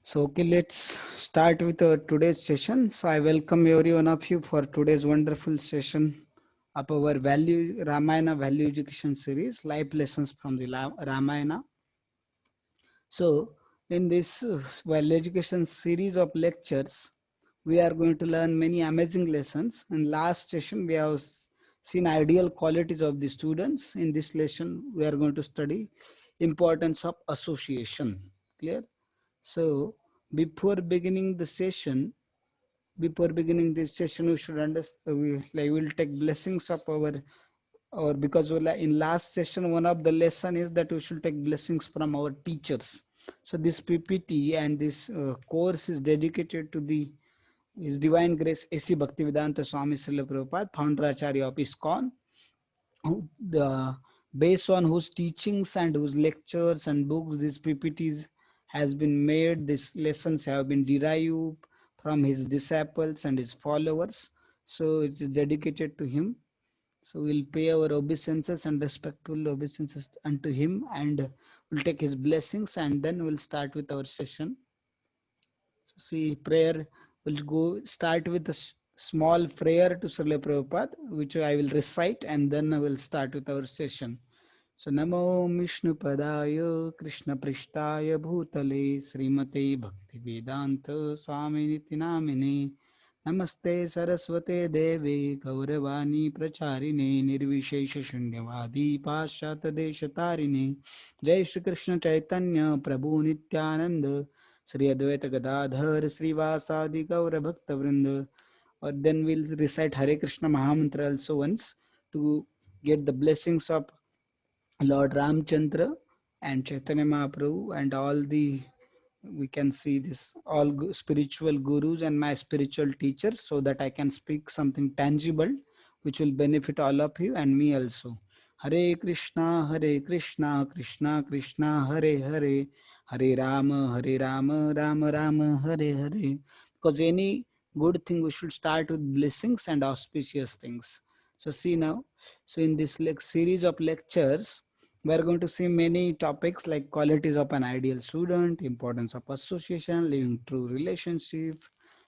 So, okay, let's start with today's session. So, I welcome every one of you for today's wonderful session of our value Ramayana Value Education series, life lessons from the Ramayana. So, in this value education series of lectures, we are going to learn many amazing lessons. In last session, we have seen ideal qualities of the students. In this lesson, we are going to study importance of association. Clear? So, before beginning the session, before beginning this session, we should understand. We will take blessings of our, or because in last session, one of the lesson is that we should take blessings from our teachers. So this PPT and this course is dedicated to the His Divine Grace A.C. Bhaktivedanta Swami Srila Prabhupada, founder Acharya of ISKCON, the based on whose teachings and whose lectures and books these PPTs has been made. These lessons have been derived from his disciples and his followers. So it is dedicated to him. So we'll pay our obeisances and respectful obeisances unto him, and we'll take his blessings, and then we'll start with our session. So see, prayer will go start with a small prayer to Srila Prabhupada, which I will recite, and then I will start with our session. So Namo Vishnu Padaya Krishna Prishtaya Bhutale Srimate Bhakti Vedanta Swami Niti Namine Namaste Saraswate Deve Gauravani Pracharine Nirvishesha Shunyavadi Pashyata Deshatarine Jai Shri Krishna Chaitanya Prabhu Nityananda Sri Advaita Gadadhar Srivasadi Gaura Bhakta Vrinda. Or then we'll recite Hare Krishna Mahamantra also once to get the blessings of Lord Ramchandra and Chaitanya Mahaprabhu and all the, we can see this, all spiritual gurus and my spiritual teachers, so that I can speak something tangible which will benefit all of you and me also. Hare Krishna, Krishna Krishna, Hare Hare, Hare Rama, Rama Rama, Hare Hare. Because any good thing we should start with blessings and auspicious things. So see now, so in this series of lectures, we are going to see many topics like qualities of an ideal student, importance of association, living true relationship,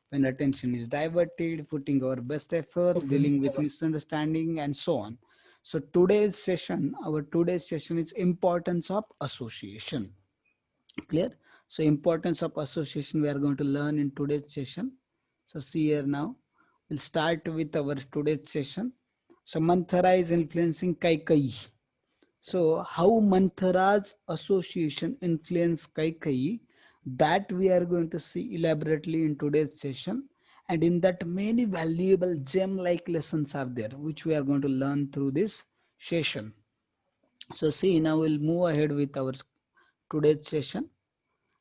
when attention is diverted, putting our best efforts, dealing with misunderstanding, and so on. So our today's session is importance of association. Clear? So importance of association we are going to learn in today's session. So see here now, we'll start with our today's session. So Manthara is influencing Kaikeyi. So how Manthara's association influenced Kaikeyi, that we are going to see elaborately in today's session. And in that many valuable gem-like lessons are there, which we are going to learn through this session. So see, now we'll move ahead with our today's session.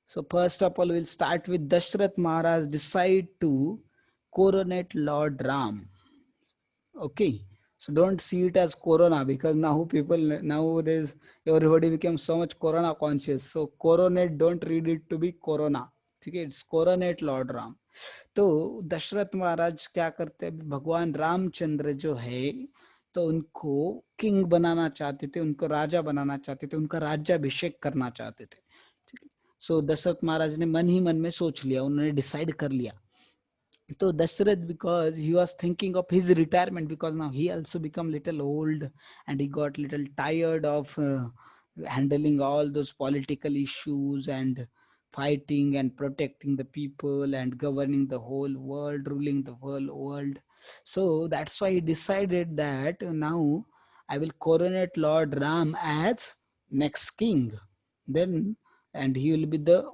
So first of all, we'll start with Dashrath Maharaj decide to coronate Lord Ram. Okay, so don't see it as corona, because now people nowadays everybody becomes so much corona conscious. So coronate, don't read it to be corona. Okay, it's coronate Lord Ram. तो दशरथ महाराज क्या करते हैं, भगवान रामचंद्र जो है तो उनको king बनाना चाहते थे, उनको राजा बनाना चाहते थे, उनका राज्याभिषेक करना चाहते थे. ठीक है. सो दशरथ महाराज ने मन ही मन में सोच लिया, उन्होंने डिसाइड कर लिया. So Dashrath, because he was thinking of his retirement, because now he also become little old and he got little tired of handling all those political issues and fighting and protecting the people and governing the whole world, ruling the whole world. So that's why he decided that now I will coronate Lord Ram as next king. Then, and he will be the,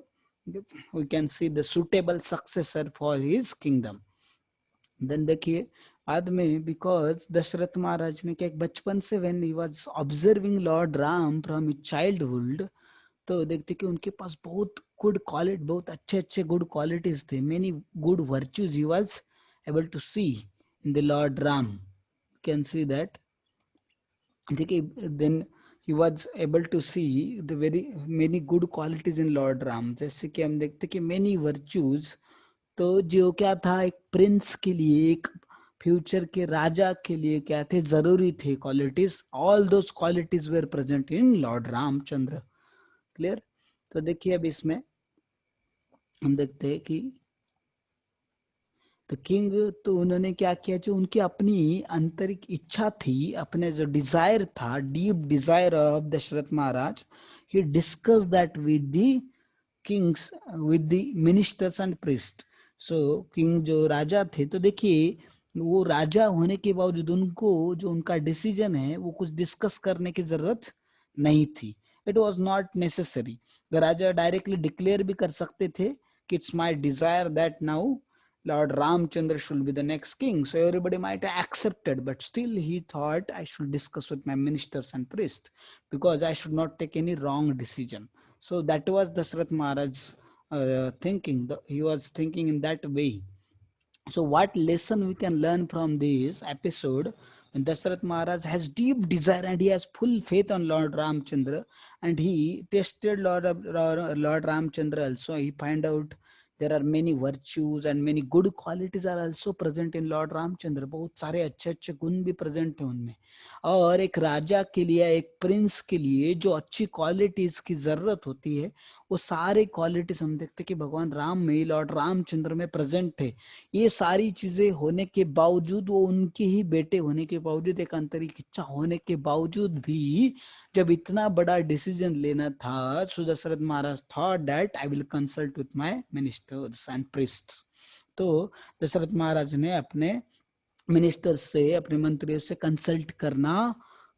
we can see, the suitable successor for his kingdom. Then देखिए बाद में, because Dasharath महाराज ने क्या, बचपन से when he was observing Lord Ram from his childhood, तो देखते कि उनके पास बहुत गुड क्वालिटी, बहुत अच्छे अच्छे गुड क्वालिटीज थे, many good virtues he was able to see in the lord Ram. Can see that. देखिए then he was able to see the very many good qualities in Lord Ram. जैसे कि हम देखते कि many virtues, तो जो क्या था, एक प्रिंस के लिए, एक फ्यूचर के राजा के लिए क्या थे, जरूरी थे qualities. All those qualities were present in lord Ramchandra. Clear. तो देखिए अब इसमें हम देखते हैं कि तो किंग, तो उन्होंने क्या किया, जो उनकी अपनी आंतरिक इच्छा थी, अपने जो डिजायर था, deep desire of Dasharath Maharaj, he discuss that with the kings, with the ministers and priest. So king जो राजा थे, तो देखिए वो राजा होने के बावजूद उनको जो उनका डिसीजन है वो कुछ डिस्कस करने की जरूरत नहीं थी। It was not necessary. Raja directly declare भी कर सकते थे कि it's my desire that now Lord Ramchandra should be the next king. So everybody might have accepted, but still he thought I should discuss with my ministers and priests because I should not take any wrong decision. So that was Dashrath Maharaj's thinking. He was thinking in that way. So what lesson we can learn from this episode? When Dashrath Maharaj has deep desire and he has full faith on Lord Ramchandra, and he tested Lord Ramchandra also. He find out there are many virtues and many good qualities are also present in Lord Ramchandra. बहुत सारे अच्छे अच्छे गुण भी present हैं उनमें। और एक राजा के लिए, एक प्रिंस के लिए जो अच्छी क्वालिटीज की जरूरत होती है, वो सारे क्वालिटीज हम देखते कि भगवान राम में, लॉर्ड रामचंद्र में प्रेजेंट है। ये सारी चीजें होने के बावजूद, वो उनके ही बेटे होने के बावजूद, एक आंतरिक इच्छा होने के बावजूद भी, जब इतना बड़ा डिसीजन लेना था, so Dasharath Maharaj thought that I will consult with my ministers and priests. तो दशरथ महाराज ने अपने मिनिस्टर से, अपने मंत्रियों से कंसल्ट करना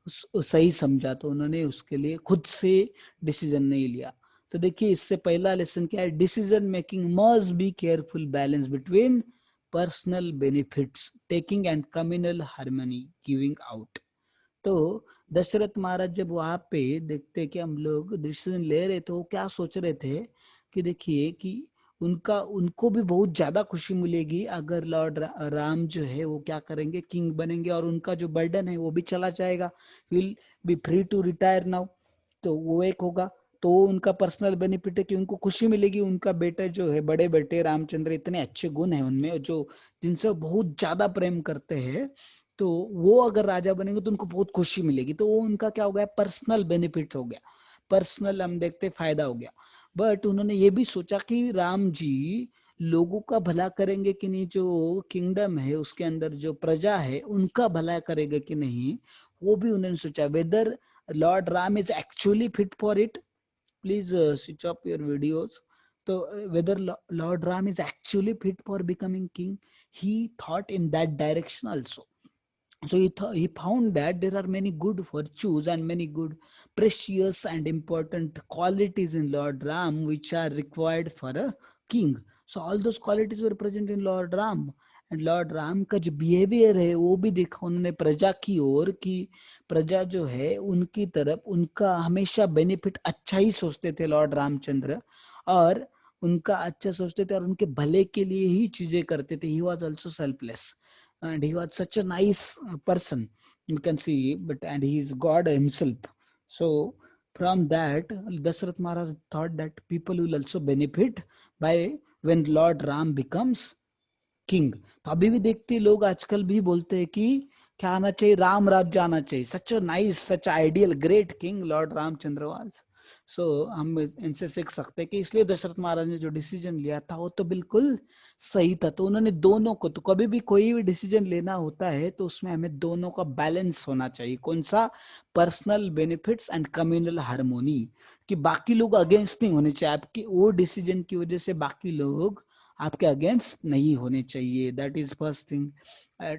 सही समझा, तो उन्होंने उसके लिए खुद से डिसीजन नहीं लिया। तो देखिए इससे पहला लेसन क्या है, decision making must be careful balance between personal benefits taking and communal harmony giving out. तो दशरथ महाराज जब वहां पे देखते कि हम लोग डिसीजन ले रहे, तो वो क्या सोच रहे थे कि देखिए कि उनको भी बहुत ज्यादा खुशी मिलेगी अगर लॉर्ड राम जो है वो क्या करेंगे, किंग बनेंगे, और उनका जो बर्डन है वो भी चला जाएगा, will be free to retire now. तो वो एक होगा, तो उनका पर्सनल बेनिफिट है कि उनको खुशी मिलेगी, उनका बेटा जो है, बड़े बेटे रामचंद्र, इतने अच्छे गुण है उनमें जो जिनसे बहुत ज्यादा प्रेम करते हैं, तो वो अगर राजा बनेंगे तो उनको बहुत खुशी मिलेगी। तो वो उनका क्या हो गया, पर्सनल बेनिफिट हो गया, पर्सनल हम देखते फायदा हो गया। बट उन्होंने ये भी सोचा कि राम जी लोगों का भला करेंगे कि नहीं, जो किंगडम है उसके अंदर जो प्रजा है उनका भला करेगा कि नहीं, वो भी उन्होंने सोचा। Whether lord Ram is actually fit for it, please switch off your videos. तो whether lord Ram is actually fit for becoming king, he thought in that direction also. So he found that there are many good virtues and many good precious and important qualities in Lord Ram which are required for a king. So all those qualities were present in Lord Ram. And Lord Ram का जो behaviour है वो भी देखा उन्होंने प्रजा की ओर, कि प्रजा जो है उनकी तरफ उनका हमेशा बेनिफिट अच्छा ही सोचते थे लॉर्ड रामचंद्र, और उनका अच्छा सोचते थे और उनके भले के लिए ही चीजें करते थे। He was also selfless and he was such a nice person, you can see, but and he is God himself. So from that, Dashrath Maharaj thought that people will also benefit by when Lord Ram becomes king. तो अभी भी देखते लोग आजकल भी बोलते हैं कि क्या आना चाहिए, राम राज्य आना चाहिए, such a nice, such ideal great king lord Ramchandra was. So हम इनसे सीख सकते हैं कि इसलिए दशरथ महाराज ने जो डिसीजन लिया था वो तो बिल्कुल सही था। तो उन्होंने दोनों को, तो कभी भी कोई भी डिसीजन लेना होता है तो उसमें हमें दोनों का बैलेंस होना चाहिए। कौन सा, personal benefits and communal harmony, कि बाकी लोग अगेंस्ट नहीं होने चाहिए आपकी वो डिसीजन की वजह से, बाकी लोग आपके अगेंस्ट नहीं होने चाहिए। दैट इज फर्स्ट थिंग,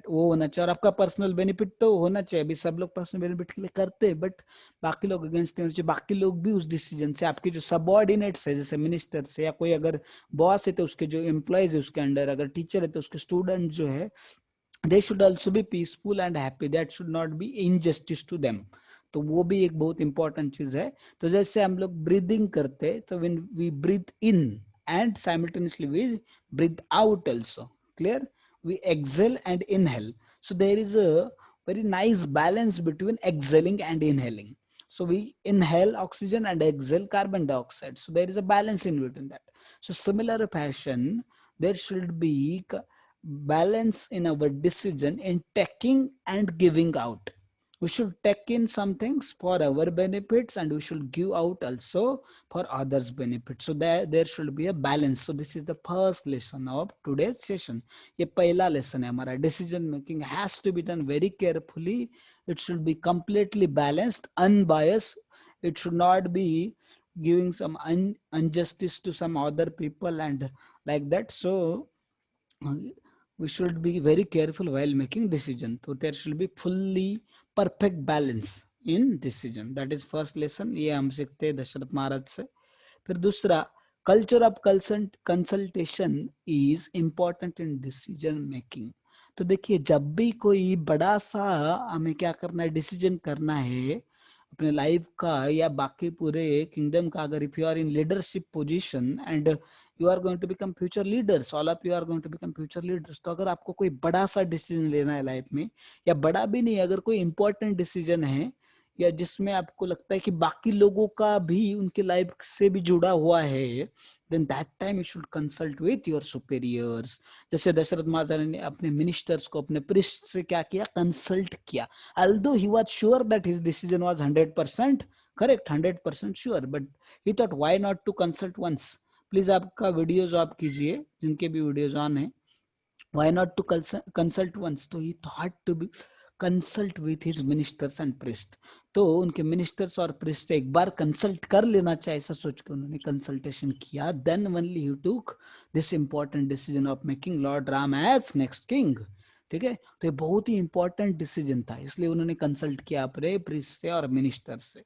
वो होना चाहिए। और आपका पर्सनल बेनिफिट तो होना चाहिए, अभी सब लोग पर्सनल बेनिफिट के लिए करते हैं, बट बाकी लोग अगेंस्ट नहीं होने चाहिए। बाकी लोग भी उस डिसीजन से, आपके जो सबऑर्डिनेट्स है जैसे मिनिस्टर से, या कोई अगर बॉस है तो उसके जो एम्प्लॉयज है उसके अंडर, अगर टीचर है तो उसके स्टूडेंट जो है, they should also be peaceful and happy, that should not be injustice to them. तो वो भी एक बहुत इंपॉर्टेंट चीज है। तो जैसे हम लोग ब्रीदिंग करते, तो when we breathe in and simultaneously we breathe out also, clear, we exhale and inhale. So there is a very nice balance between exhaling and inhaling. So we inhale oxygen and exhale carbon dioxide, so there is a balance in between that. So similar fashion, there should be balance in our decision in taking and giving out. We should take in some things for our benefits and we should give out also for others' benefits. So there should be a balance. So this is the first lesson of today's session. ये पहला lesson है हमारा. Decision making has to be done very carefully. It should be completely balanced, unbiased. It should not be giving some injustice to some other people and like that. So we should be very careful while making decision. So there should be fully perfect balance in decision. That is first lesson. ये हम सीखते हैं दशरथ महाराज से. फिर दूसरा, culture of consultation is important in decision making. तो देखिए जब भी कोई बड़ा सा हमें क्या करना है, डिसीजन करना है अपने लाइफ का या बाकी पूरे किंगडम का, अगर if you are in leadership position and you are going to become future leaders, all of you are going to become future leaders, तो अगर आपको कोई बड़ा सा डिसीजन लेना है लाइफ में, या बड़ा भी नहीं, अगर कोई इंपॉर्टेंट डिसीजन है या जिसमें आपको लगता है कि बाकी लोगों का भी उनके लाइफ से भी जुड़ा हुआ है, then that time you should consult with your superiors. जैसे दशरथ महाराज ने अपने मिनिस्टर्स को, अपने प्रिस्ट से क्या किया, कंसल्ट किया. although he was sure that his decision was 100% correct, 100% sure, but he thought why not to consult once. Please आपका वीडियोज ऑफ कीजिए जिनके भी वीडियोज ऑन है. why not to consult once. तो he thought to be consult with his ministers and priest. तो उनके ministers और priest से एक बार कंसल्ट कर लेना चाहिए, ऐसा सोच के उन्होंने कंसल्टेशन किया. Then only he took this important decision of making lord Ram as next king. ठीक है, तो ये बहुत ही इंपॉर्टेंट डिसीजन था, इसलिए उन्होंने कंसल्ट किया अपने प्रिस्ट से और मिनिस्टर से.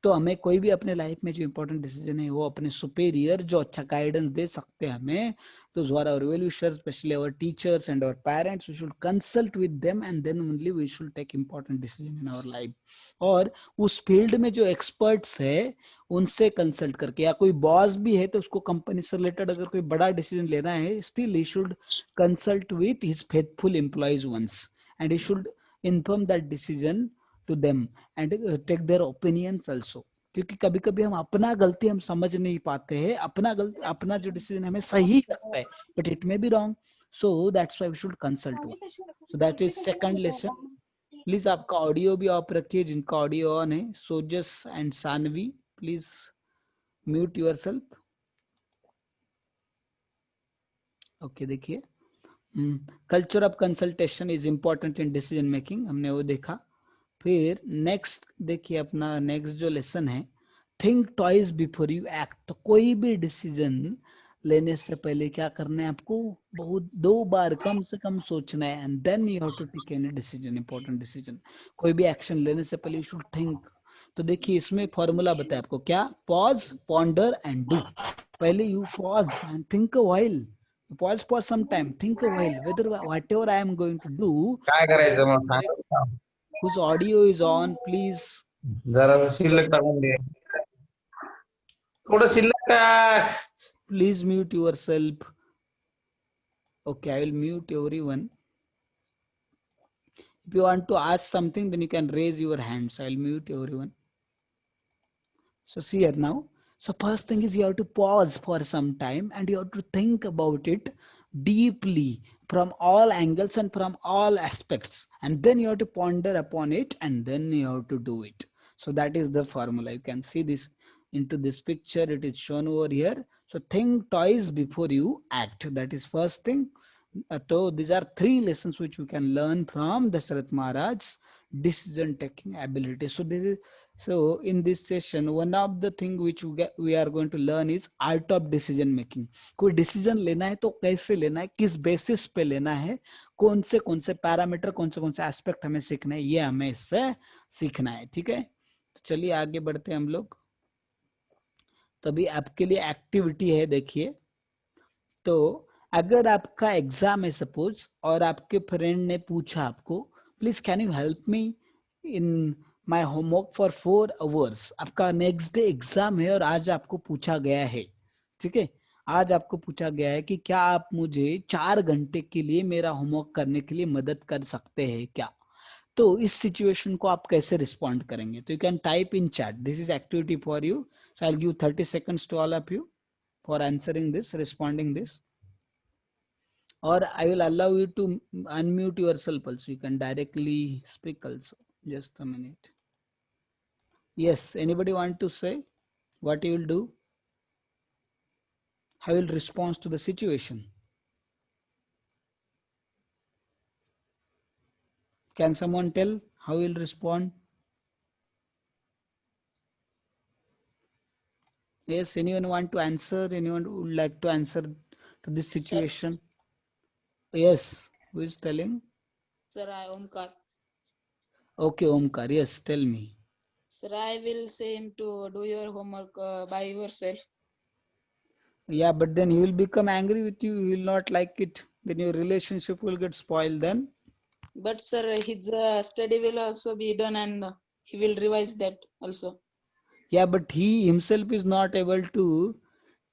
तो हमें कोई भी अपने लाइफ में जो इंपॉर्टेंट डिसीजन है वो अपने सुपेरियर जो अच्छा गाइडेंस दे सकते हैं हमें, those who are our well-wishers, especially our teachers and our parents, we should consult with them and then only we should take important decision in our life. और उस फील्ड में जो एक्सपर्ट्स है उनसे कंसल्ट करके, या कोई बॉस भी है तो उसको कंपनी से रिलेटेड अगर कोई बड़ा डिसीजन लेना है, still he should consult with his faithful employees once and he should inform that decision to them and take their opinions also. क्योंकि कभी कभी हम अपना गलती हम समझ नहीं पाते हैं, अपना जो डिसीजन हमें सही लगता है but it may be wrong. So that's why we should consult. So that is second lesson. Please आपका ऑडियो भी ऑफ रखिए जिनका ऑडियो ऑन है. सोजस and Saanvi, please mute yourself. Okay, देखिए culture of consultation is important in decision making, हमने वो देखा. फिर नेक्स्ट देखिए अपना नेक्स्ट जो लेसन है, think twice before you act. तो कोई भी डिसीजन लेने से पहले क्या करना है आपको, बहुत 2 बार कम से कम सोचना है and then you have to take any decision, important decision. कोई भी एक्शन लेने से पहले यू शुड थिंक. तो देखिए इसमें फॉर्मूला बताया आपको, क्या, पॉज, पॉन्डर एंड डू. पहले you pause and think a while, pause for some time, think a while whether whatever I am going to do. काय करायचं मग सांग. Whose audio is on, please जरा शिल्लक टाकून दे, थोडं शिल्लक टाक. please mute yourself. Okay, I will mute everyone. If you want to ask something, then you can raise your hands. I will mute everyone. So see here now. So first thing is you have to pause for some time and you have to think about it deeply from all angles and from all aspects. And then you have to ponder upon it and then you have to do it. So that is the formula. You can see this into this picture. It is shown over here. So think twice before you act. That is first thing. So these are 3 lessons which we can learn from Dasharath Maharaj's decision taking ability. So this is, so in this session, one of the thing which we are going to learn is art of decision making. कोई decision लेना है तो कैसे लेना है, किस basis पे लेना है, कौन से पैरामीटर, कौन से एस्पेक्ट हमें सीखना है, ये हमें इससे सीखना है. ठीक है, तो चलिए आगे बढ़ते हैं हम लोग. तभी आपके लिए एक्टिविटी है. देखिए, तो अगर आपका एग्जाम है सपोज और आपके फ्रेंड ने पूछा आपको, please can you help me in my homework for 4 hours. आपका नेक्स्ट डे एग्जाम है और आज आपको पूछा गया है, ठीक है, आज आपको पूछा गया है कि क्या आप मुझे 4 घंटे के लिए मेरा होमवर्क करने के लिए मदद कर सकते हैं क्या. तो इस सिचुएशन को आप कैसे रिस्पॉन्ड करेंगे. तो you can type in chat, this is activity for you. So I will give 30 seconds to all of you for answering this, responding this. Or I will allow you to unmute yourself also. You can directly speak also. Just a minute. Yes, anybody want to say what you will do? How you will respond to the situation? Can someone tell how you will respond? Yes, anyone want to answer? Anyone would like to answer to this Sir, situation? Yes, who is telling? sir, I Omkar. Okay, Omkar, yes, tell me. Sir, I will say him to do your homework by yourself. Yeah, but then he will become angry with you, he will not like it. Then your relationship will get spoiled then. But sir, his study will also be done and he will revise that also. Yeah, but he himself is not able to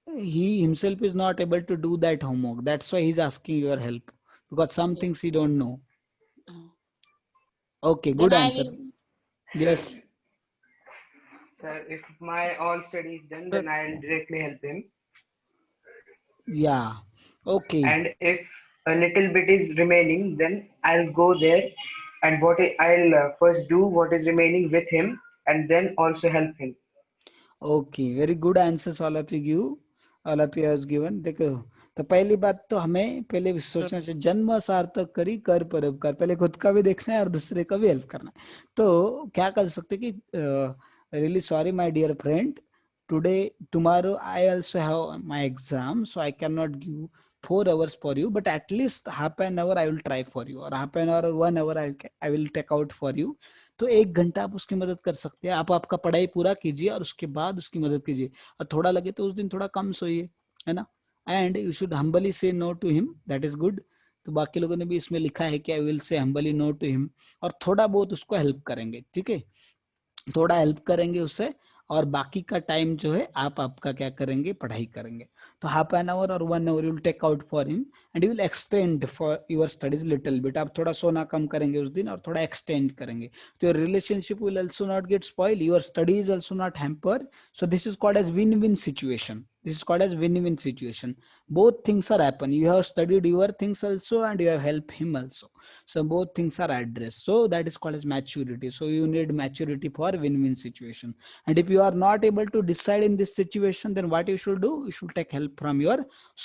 do that homework. That's why he's asking your help, because some Yeah. things he don't know. Uh, Okay, Then good I answer. will, Yes. Sir, if my all study is done, then I'll directly help him. Yeah. Okay. And if a little bit is remaining, then I'll go there and I'll first do what is remaining with him and then also help him. Okay, very good answers all of you give, all of you has given. देखो, तो पहली बात तो हमें पहले सोचना चाहिए, जन्म सार्थक करी कर परोपकार, पहले खुद का भी देखना है और दूसरे का भी हेल्प करना है. तो क्या कर सकते कि really sorry my dear friend, today tomorrow I also have my exam, so I can not give 4 hours for you, but at least half an hour I will try for you, or half an hour or 1 hour I will take out for you. तो 1 घंटा आप उसकी मदद कर सकते हैं. आप आपका पढ़ाई पूरा कीजिए और उसके बाद उसकी मदद कीजिए, और थोड़ा लगे तो उस दिन थोड़ा कम सोइए, है ना. And you should humbly say no to him, that is good. तो बाकी लोगों ने भी इसमें लिखा है कि I will say humbly no to him, और थोड़ा बहुत उसको हेल्प करेंगे, ठीक है, थोड़ा हेल्प करेंगे उससे, और बाकी का टाइम जो है आप आपका क्या करेंगे, पढ़ाई करेंगे. तो हाफ एन आवर और 1 hour will take out for him, and you will extend for your studies little bit. आप थोड़ा सोना कम करेंगे उस दिन और थोड़ा एक्सटेंड करेंगे, तो your relationship will also not get spoil, your studies also not hamper. So this is called as win win situation. This is called as win-win situation. Both things are happen. You have studied your things also, and you have helped him also. So both things are addressed. So that is called as maturity. So you need maturity for win-win situation. And if you are not able to decide in this situation, then what you should do? You should take help from your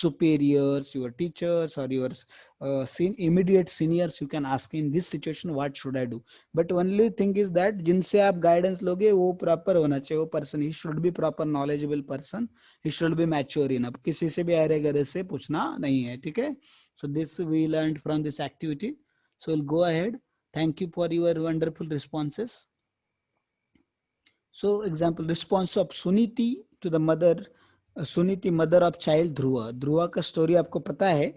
superiors, your teachers, or your immediate seniors. You can ask in this situation, what should I do? But only thing is that जिनसे आप guidance लोगे वो proper होना चाहिए, वो person he should be proper knowledgeable person, he should be mature enough. किसी से भी अरे गरे से पूछना नहीं है, ठीक है. So this we learned from this activity. So we'll go ahead. Thank you for your wonderful responses. So example, response of Suniti to the mother, Suniti mother of child Dhruva. Dhruva का स्टोरी आपको पता है,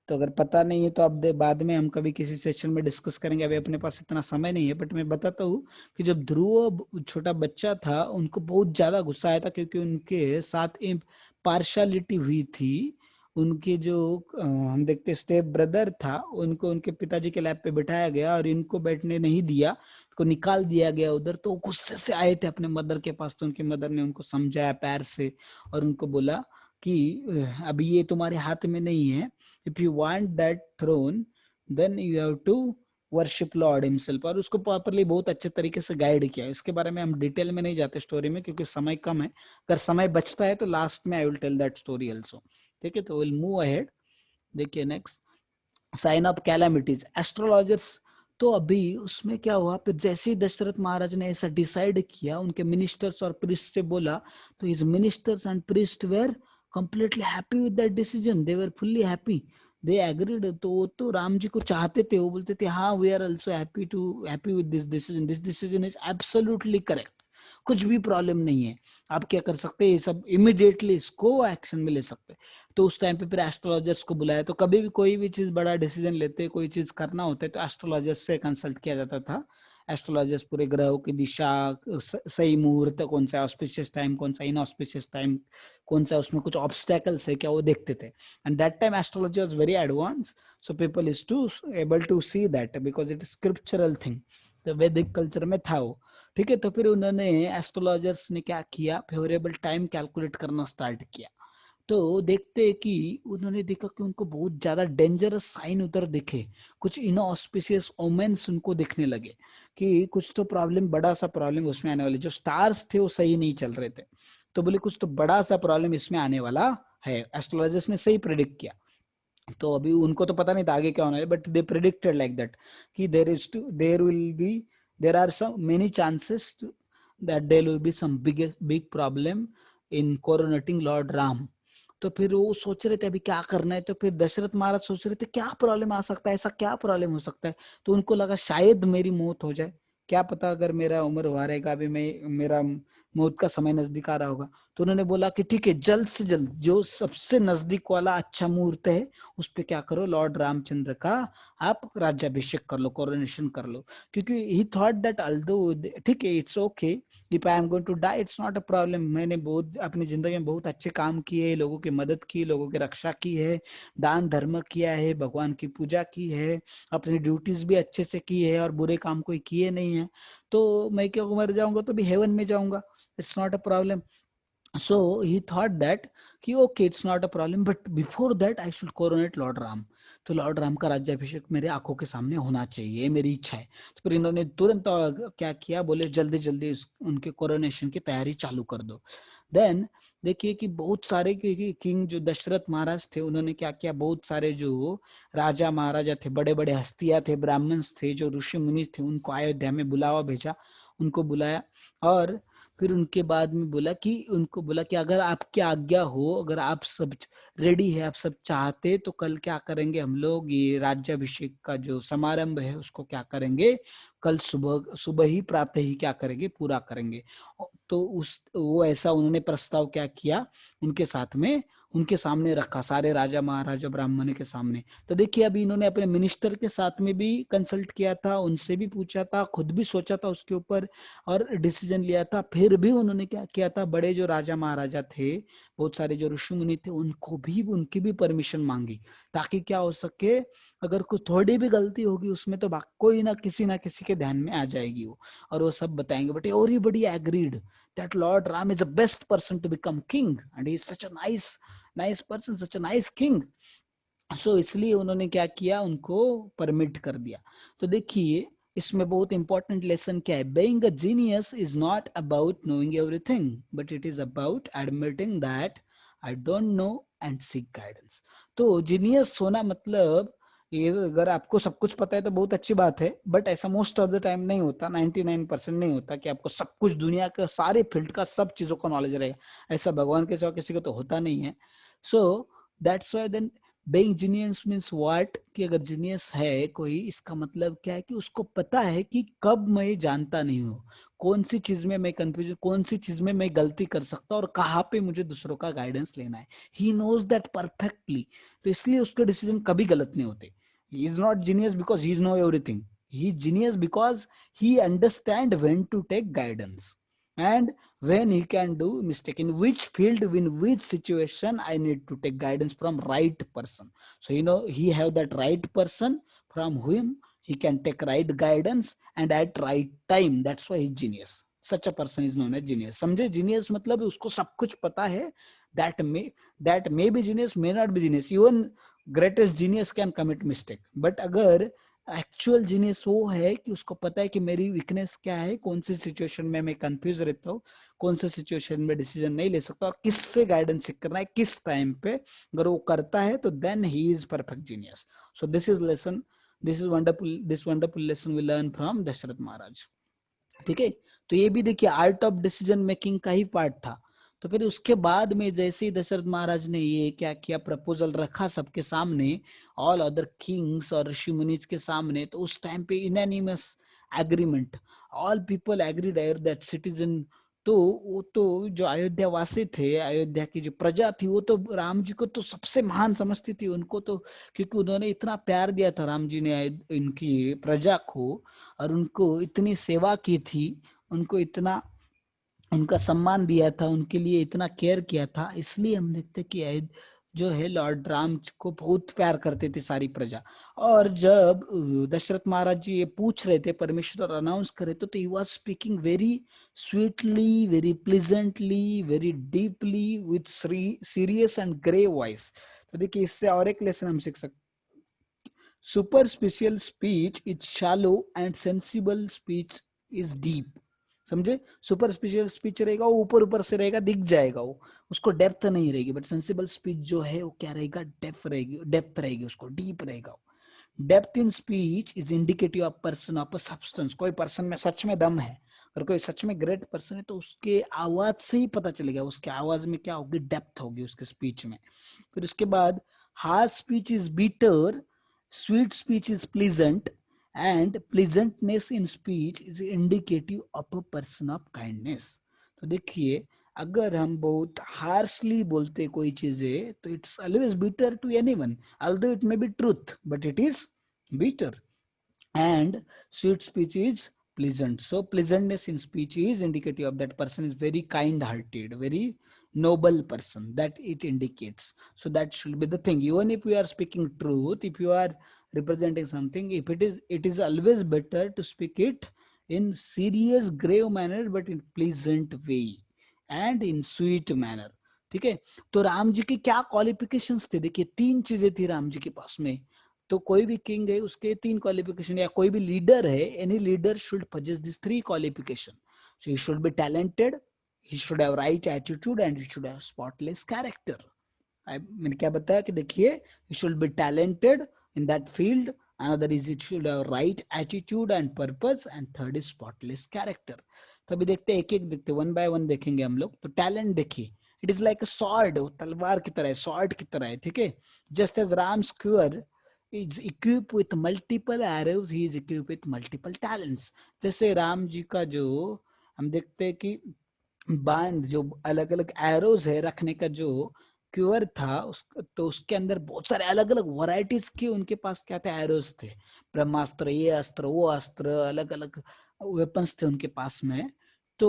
तो अगर पता नहीं है तो अब बाद में हम कभी किसी सेशन में डिस्कस करेंगे, अभी अपने पास इतना समय नहीं है. बट मैं बताता हूँ कि जब ध्रुव छोटा बच्चा था, उनको बहुत ज्यादा गुस्सा आया था, क्योंकि उनके साथ पार्शालिटी हुई थी. उनके जो हम देखते स्टेप ब्रदर था, उनको उनके पिताजी के लैब पे बिठाया गया और इनको बैठने नहीं दिया, को निकाल दिया गया उधर. तो गुस्से से आए थे अपने मदर के पास, तो उनकी मदर ने उनको समझाया प्यार से और उनको बोला कि अभी ये तुम्हारे हाथ में नहीं है, if you want that throne then you have to worship lord himself. और उसको प्रॉपरली बहुत अच्छे तरीके से गाइड किया. इसके बारे में हम डिटेल में नहीं जाते स्टोरी में, क्योंकि समय कम है. अगर समय बचता है तो लास्ट में I will tell that story also, ठीक है. तो विल मूव अहेड. देखिए next, sign of calamities, astrologers. तो अभी उसमें क्या हुआ, फिर जैसे ही दशरथ महाराज ने ऐसा डिसाइड किया, उनके मिनिस्टर्स और प्रीस्ट से बोला, तो his ministers and priest were completely happy with that decision, they were fully happy, they agreed. तो वो तो राम जी को चाहते थे, वो बोलते थे हाँ we are also happy with this decision is absolutely correct, कुछ भी प्रॉब्लम नहीं है. आप क्या कर सकते हैं, ये सब इमिडिएटली इसको एक्शन में ले सकते हैं. तो उस टाइम पे फिर एस्ट्रोलॉजर्स को बुलाया. तो कभी भी कोई भी चीज बड़ा डिसीजन लेते, कोई चीज करना होता है, तो एस्ट्रोलॉजर्स से कंसल्ट किया जाता था. एस्ट्रोलॉजर्स पूरे ग्रहों की दिशा, सही मुहूर्त कौन सा, ऑस्पिशियस टाइम कौन सा, इनऑस्पिशियस टाइम कौन सा, उसमें कुछ ऑब्स्टेकल्स है क्या, वो देखते थे. And that time astrology was very advance, so people is to able to see that because it is scriptural thing. तो वैदिक कल्चर में था वो, ठीक है. तो फिर उन्होंने एस्ट्रोलॉजर्स ने क्या किया, फेवरेबल टाइम कैलकुलेट करना स्टार्ट किया. तो देखते हैं कि उन्होंने देखा कि उनको बहुत ज्यादा डेंजरस साइन उधर दिखे, कुछ इनऑस्पिशियस ओमेन्स उनको दिखने लगे कि कुछ तो प्रॉब्लम, बड़ा सा प्रॉब्लम उसमें आने वाले, जो स्टार्स थे वो सही नहीं चल रहे थे, तो बोले कुछ तो बड़ा सा प्रॉब्लम इसमें आने वाला है। एस्ट्रोलॉजर्स ने सही प्रेडिक्ट किया। तो अभी उनको तो पता नहीं था आगे क्या होना है, but they predicted like that कि there are some many chances that there will be some big problem in coronating lord Ram. तो फिर वो सोच रहे थे अभी क्या करना है, तो फिर दशरथ महाराज सोच रहे थे क्या प्रॉब्लम आ सकता है, ऐसा क्या प्रॉब्लम हो सकता है। तो उनको लगा शायद मेरी मौत हो जाए, क्या पता अगर मेरा उम्र हुआ रहेगा, अभी मैं मेरा मौत का समय नजदीक आ रहा होगा। तो उन्होंने बोला कि ठीक है, जल्द से जल्द जो सबसे नजदीक वाला अच्छा मुहूर्त है उस पे क्या करो, लॉर्ड रामचंद्र का आप राज्याभिषेक कर लो, कोरोनेशन कर लो। क्योंकि ही थॉट दैट अल्दो ठीक है, it's okay if I am going to die, it's not a problem. मैंने बहुत अपनी जिंदगी में बहुत अच्छे काम किए, लोगों की मदद की, लोगों की रक्षा की है, दान धर्म किया है, भगवान की पूजा की है, अपनी ड्यूटीज भी अच्छे से की है और बुरे काम कोई किए नहीं है, तो मैं क्यों मर जाऊंगा तो भी हेवन में जाऊंगा, it's not a problem. So he thought that कि okay, it's not a problem, but before that I should coronate Lord Ram. तो लॉर्ड राम का राज्याभिषेक मेरे आंखों के सामने होना चाहिए, मेरी इच्छा है। तो फिर इन्होंने तुरंत क्या किया, बोले जल्दी जल्दी उनके कोरोनेशन की तैयारी चालू कर दो। देन देखिए कि बहुत सारे किंग जो दशरथ महाराज थे, उन्होंने क्या किया, बहुत सारे जो राजा महाराजा थे, बड़े बड़े हस्तियां थे, ब्राह्मण्स थे, जो ऋषि मुनि थे, उनको अयोध्या में बुलावा भेजा, उनको बुलाया और फिर उनके बाद में बोला कि उनको बोला कि अगर आपकी आज्ञा हो, अगर आप सब रेडी है, आप सब चाहते, तो कल क्या करेंगे हम लोग, ये राज्याभिषेक का जो समारंभ है उसको क्या करेंगे, कल सुबह सुबह ही प्रातः ही क्या करेंगे, पूरा करेंगे। तो वो ऐसा उन्होंने प्रस्ताव क्या किया, उनके साथ में उनके सामने रखा, सारे राजा महाराजा ब्राह्मण के सामने। तो देखिए अभी इन्होंने अपने मिनिस्टर के साथ में भी कंसल्ट किया था, उनसे भी पूछा था, खुद भी सोचा था उसके ऊपर और डिसीजन लिया था। फिर भी उन्होंने क्या किया था, बड़े जो राजा महाराजा थे, बहुत सारे जो ऋषि मुनि थे, उनकी भी परमिशन मांगी, ताकि क्या हो सके, अगर कुछ थोड़ी भी गलती होगी उसमें तो कोई ना किसी के ध्यान में आ जाएगी वो, और वो सब बताएंगे। But everybody agreed that lord Ram is the best person to become king and he is such a nice person, such a nice king. So इसलिए उन्होंने क्या किया, उनको परमिट कर दिया। तो देखिए इसमें बहुत इंपॉर्टेंट लेसन क्या है, being a genius is not about knowing everything, but it is about admitting that I don't know and seek guidance. तो जीनियस होना मतलब, ये अगर आपको सब कुछ पता है तो बहुत अच्छी बात है, बट ऐसा मोस्ट ऑफ द टाइम नहीं होता, 99% नहीं होता कि आपको सब कुछ दुनिया के सारे फील्ड का सब चीजों का नॉलेज रहेगा। ऐसा भगवान के सिवा किसी को तो होता नहीं है। So that's why then being genius means what, कि अगर जीनियस है कोई, इसका मतलब क्या है कि उसको पता है कि कब मैं जानता नहीं हूँ, कौन सी चीज में मैं कंफ्यूजन, कौन सी चीज में मैं गलती कर सकता हूँ और कहाँ पे मुझे दूसरों का गाइडेंस लेना है। He knows that perfectly. तो इसलिए उसके डिसीजन कभी गलत नहीं होते। He is not genius because he know everything, he is genius because he understand when to take guidance and when he can do mistake, in which field, in which situation I need to take guidance from right person. So he have that right person from whom he can take right guidance and at right time. That's why he's genius. Such a person is known as genius. समझे, genius मतलब उसको सब कुछ पता है। that may be genius, may not be genius. Even greatest genius can commit mistake, but अगर actual genius वो है कि उसको पता है कि मेरी वीकनेस क्या है, कौन सी सिचुएशन में मैं कंफ्यूज रहता हूँ, कौन सी सिचुएशन में डिसीजन नहीं ले सकता और किससे गाइडेंस सीख करना है किस टाइम पे, अगर वो करता है तो then he is perfect genius. So this is lesson, this wonderful lesson we learn from Dasharath Maharaj. ठीक है, तो ये भी देखिए आर्ट ऑफ डिसीजन मेकिंग का ही पार्ट था। तो फिर उसके बाद में जैसे ही दशरथ महाराज ने ये क्या किया, प्रपोजल रखा सबके सामने, ऑल अदर किंग्स और ऋषि मुनिज के सामने, तो उस टाइम पे unanimous agreement, all people agreed that citizen. तो वो तो जो अयोध्या वासी थे, अयोध्या की जो प्रजा थी, वो तो राम जी को तो सबसे महान समझती थी उनको तो, क्योंकि उन्होंने इतना प्यार दिया था राम जी ने इनकी प्रजा को, और उनको इतनी सेवा की थी, उनको इतना उनका सम्मान दिया था, उनके लिए इतना केयर किया था। इसलिए हम देखते कि जो है लॉर्ड राम को बहुत प्यार करते थे सारी प्रजा। और जब दशरथ महाराज जी ये पूछ रहे थे, परमेश्वर अनाउंस करे तो he was speaking very sweetly, very pleasantly, very deeply, with serious and grey voice. तो देखिए इससे और एक लेसन हम सीख सकते, superficial speech is shallow and sensible speech is deep. समझे, सुपरफिशियल स्पीच रहेगा वो ऊपर ऊपर से रहेगा, दिख जाएगा वो, उसको डेप्थ नहीं रहेगी। बट सेंसिबल स्पीच जो है वो क्या रहेगा, डेप्थ रहेगी, डेप्थ रहेगी, उसको डीप रहेगा। Depth in speech is indicative of person of a substance. कोई पर्सन में सच में दम है और कोई सच में ग्रेट पर्सन है तो उसके आवाज से ही पता चलेगा, उसके आवाज में क्या होगी, डेप्थ होगी उसके स्पीच में। फिर उसके बाद harsh speech is bitter, sweet speech is pleasant, and pleasantness in speech is indicative of a person of kindness। तो देखिए अगर हम बहुत हार्शली बोलते कोई चीजें तो it's always bitter to anyone, although it may be truth but it is bitter। and sweet speech is pleasant, so pleasantness in speech is indicative of that person is very kind hearted, very noble person, that it indicates। So that should be the thing, even if you are speaking truth, if you are representing something, if it is always better to speak it in serious grave manner but in pleasant way and in sweet manner। ठीक है, तो राम जी की क्या qualifications थे, देखिए 3 चीजें थी राम जी के पास में। तो कोई भी किंग है उसके 3 क्वालिफिकेशन, या कोई भी लीडर है, any leader should possess these 3 qualification। So he should be talented, he should have right attitude and he should have spotless character। मैंने क्या बताया कि देखिए he should be talented in that field, another is it should have right attitude and purpose, and third is spotless character। तो अभी देखते हैं एक एक देखते, वन बाय वन देखेंगे हम लोग। तो टैलेंट देखिए, it is like a sword, तलवार की तरह है, स्वॉर्ड की तरह है। ठीक है, just as Ram square is equipped with multiple arrows, he is equipped with multiple talents। जैसे राम जी का जो हम देखते हैं कि बांध जो अलग अलग एरोज है रखने का जो क्यूअर था तो उसके अंदर बहुत सारे अलग अलग वैरायटीज के उनके पास क्या थे, एरोज थे, ब्रह्मास्त्र, ये अस्त्र, वो अस्त्र, अलग अलग वेपन्स थे उनके पास में। तो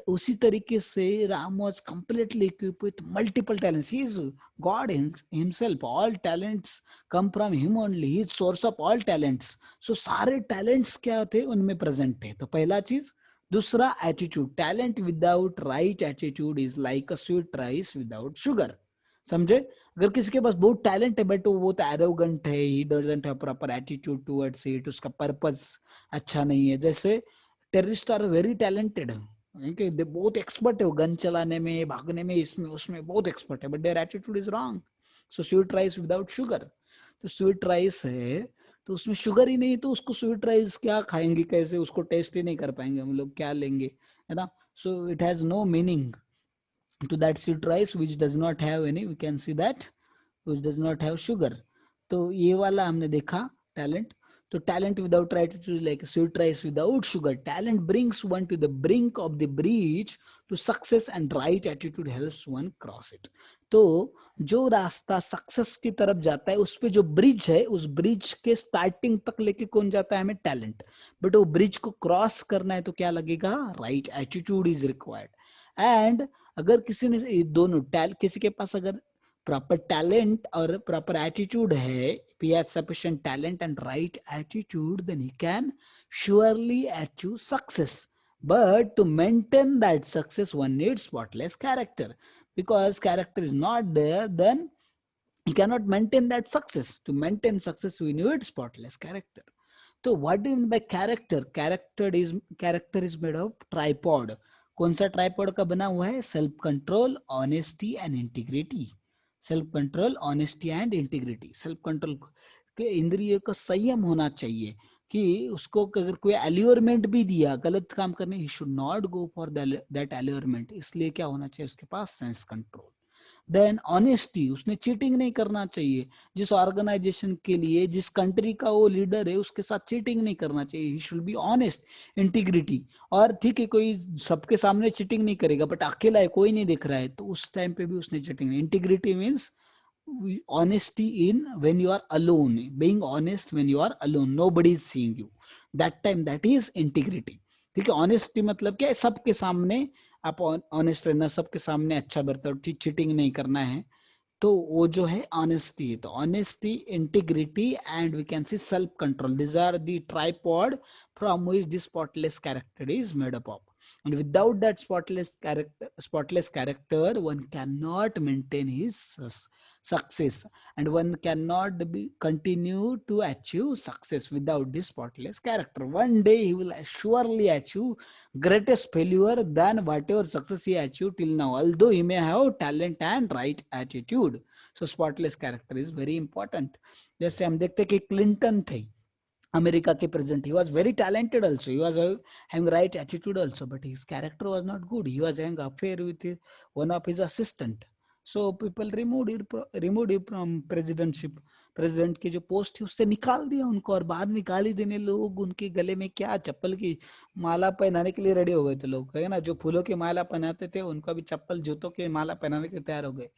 उसी तरीके से Ram was completely equipped with multiple talents, he is god himself, all talents come from him only, he is source of all talents. So सारे टैलेंट्स क्या थे उनमें प्रेजेंट थे। तो पहला चीज। दूसरा attitude, talent without right attitude is like a sweet rice without sugar. समझे, अगर किसी के पास बहुत टैलेंट है बट वो बहुत एरोगेंट है, he doesn't have proper attitude towards it, उसका पर्पस अच्छा नहीं है। जैसे टेररिस्ट आर वेरी टैलेंटेड, बहुत एक्सपर्ट है वो, गन चलाने में, भागने में, इसमें उसमें बहुत एक्सपर्ट है, but their attitude is wrong. So sweet rice without sugar. तो स्वीट राइस है तो उसमें शुगर ही नहीं, तो उसको स्वीट राइस क्या खाएंगे, कैसे उसको टेस्ट ही नहीं कर पाएंगे हम लोग, क्या लेंगे, है ना। So it has no meaning to that sweet rice which does not have any, we can see that which does not have sugar। तो ये वाला हमने देखा टैलेंट। तो talent without right attitude like sweet rice without sugar, talent brings one to the brink of the breach to success and right attitude helps one cross it। तो जो रास्ता success की तरफ जाता है उस पे जो ब्रिज है, उस ब्रिज के स्टार्टिंग तक लेके कौन जाता है, हमें टैलेंट। बट वो ब्रिज को क्रॉस करना है तो क्या लगेगा, right attitude is required. And अगर किसी ने दोनों किसी के पास अगर प्रॉपर टैलेंट और प्रॉपर एटीट्यूड है, he has sufficient talent and right attitude, then he can surely achieve success। But to maintain that success one needs spotless character, because character is not there, then he cannot maintain that success। To maintain success we need spotless character। तो what do you mean by character? Character is made of tripod। कौन सा tripod का बना हुआ है, self control, honesty and integrity. Self control, honesty and integrity. Self control के इंद्रियों का संयम होना चाहिए कि उसको अगर कोई एल्योरमेंट भी दिया गलत काम करने, he should not go for that allurement. इसलिए क्या होना चाहिए उसके पास, सेंस कंट्रोल। देन ऑनेस्टी, उसने चीटिंग नहीं करना चाहिए, जिस ऑर्गेनाइजेशन के लिए, जिस कंट्री का वो लीडर है उसके साथ चीटिंग नहीं करना चाहिए, he should be honest. Integrity, और ठीक है कोई सबके सामने चीटिंग नहीं करेगा बट अकेला है, कोई नहीं देख रहा है, तो उस टाइम पे भी उसने चीटिंग नहीं। Integrity means honesty in when you are alone, being honest when you are alone, nobody is seeing you, that time that is integrity। ठीक है, ऑनेस्टी मतलब क्या है, सबके सामने आप ऑनेस्ट रहना, सबके सामने अच्छा बर्ताव, चीटिंग नहीं करना है। तो वो जो है ऑनेस्टी, तो honesty, integrity and we can see self control, this are the tripod from which this spotless character is made up of. And without that spotless character, one cannot maintain his success, and one cannot continue to achieve success without this spotless character. One day he will surely achieve greatest failure than whatever success he achieved till now, although he may have talent and right attitude. So spotless character is very important. जैसे हम देखते कि Clinton थे America के president, he was very talented also, he was having right attitude also, but his character was not good, he was having affair with one of his assistant, so people removed him from presidentship, president की जो post थी उससे निकाल दिया उनको, और बाद में गाली देने लोग उनके गले में क्या चप्पल की माला पहनाने के लिए रेडी हो गए थे लोग, है ना, जो फूलों की माला पहनाते थे उनको भी चप्पल जूतों की माला पहनाने के लिए तैयार हो गए।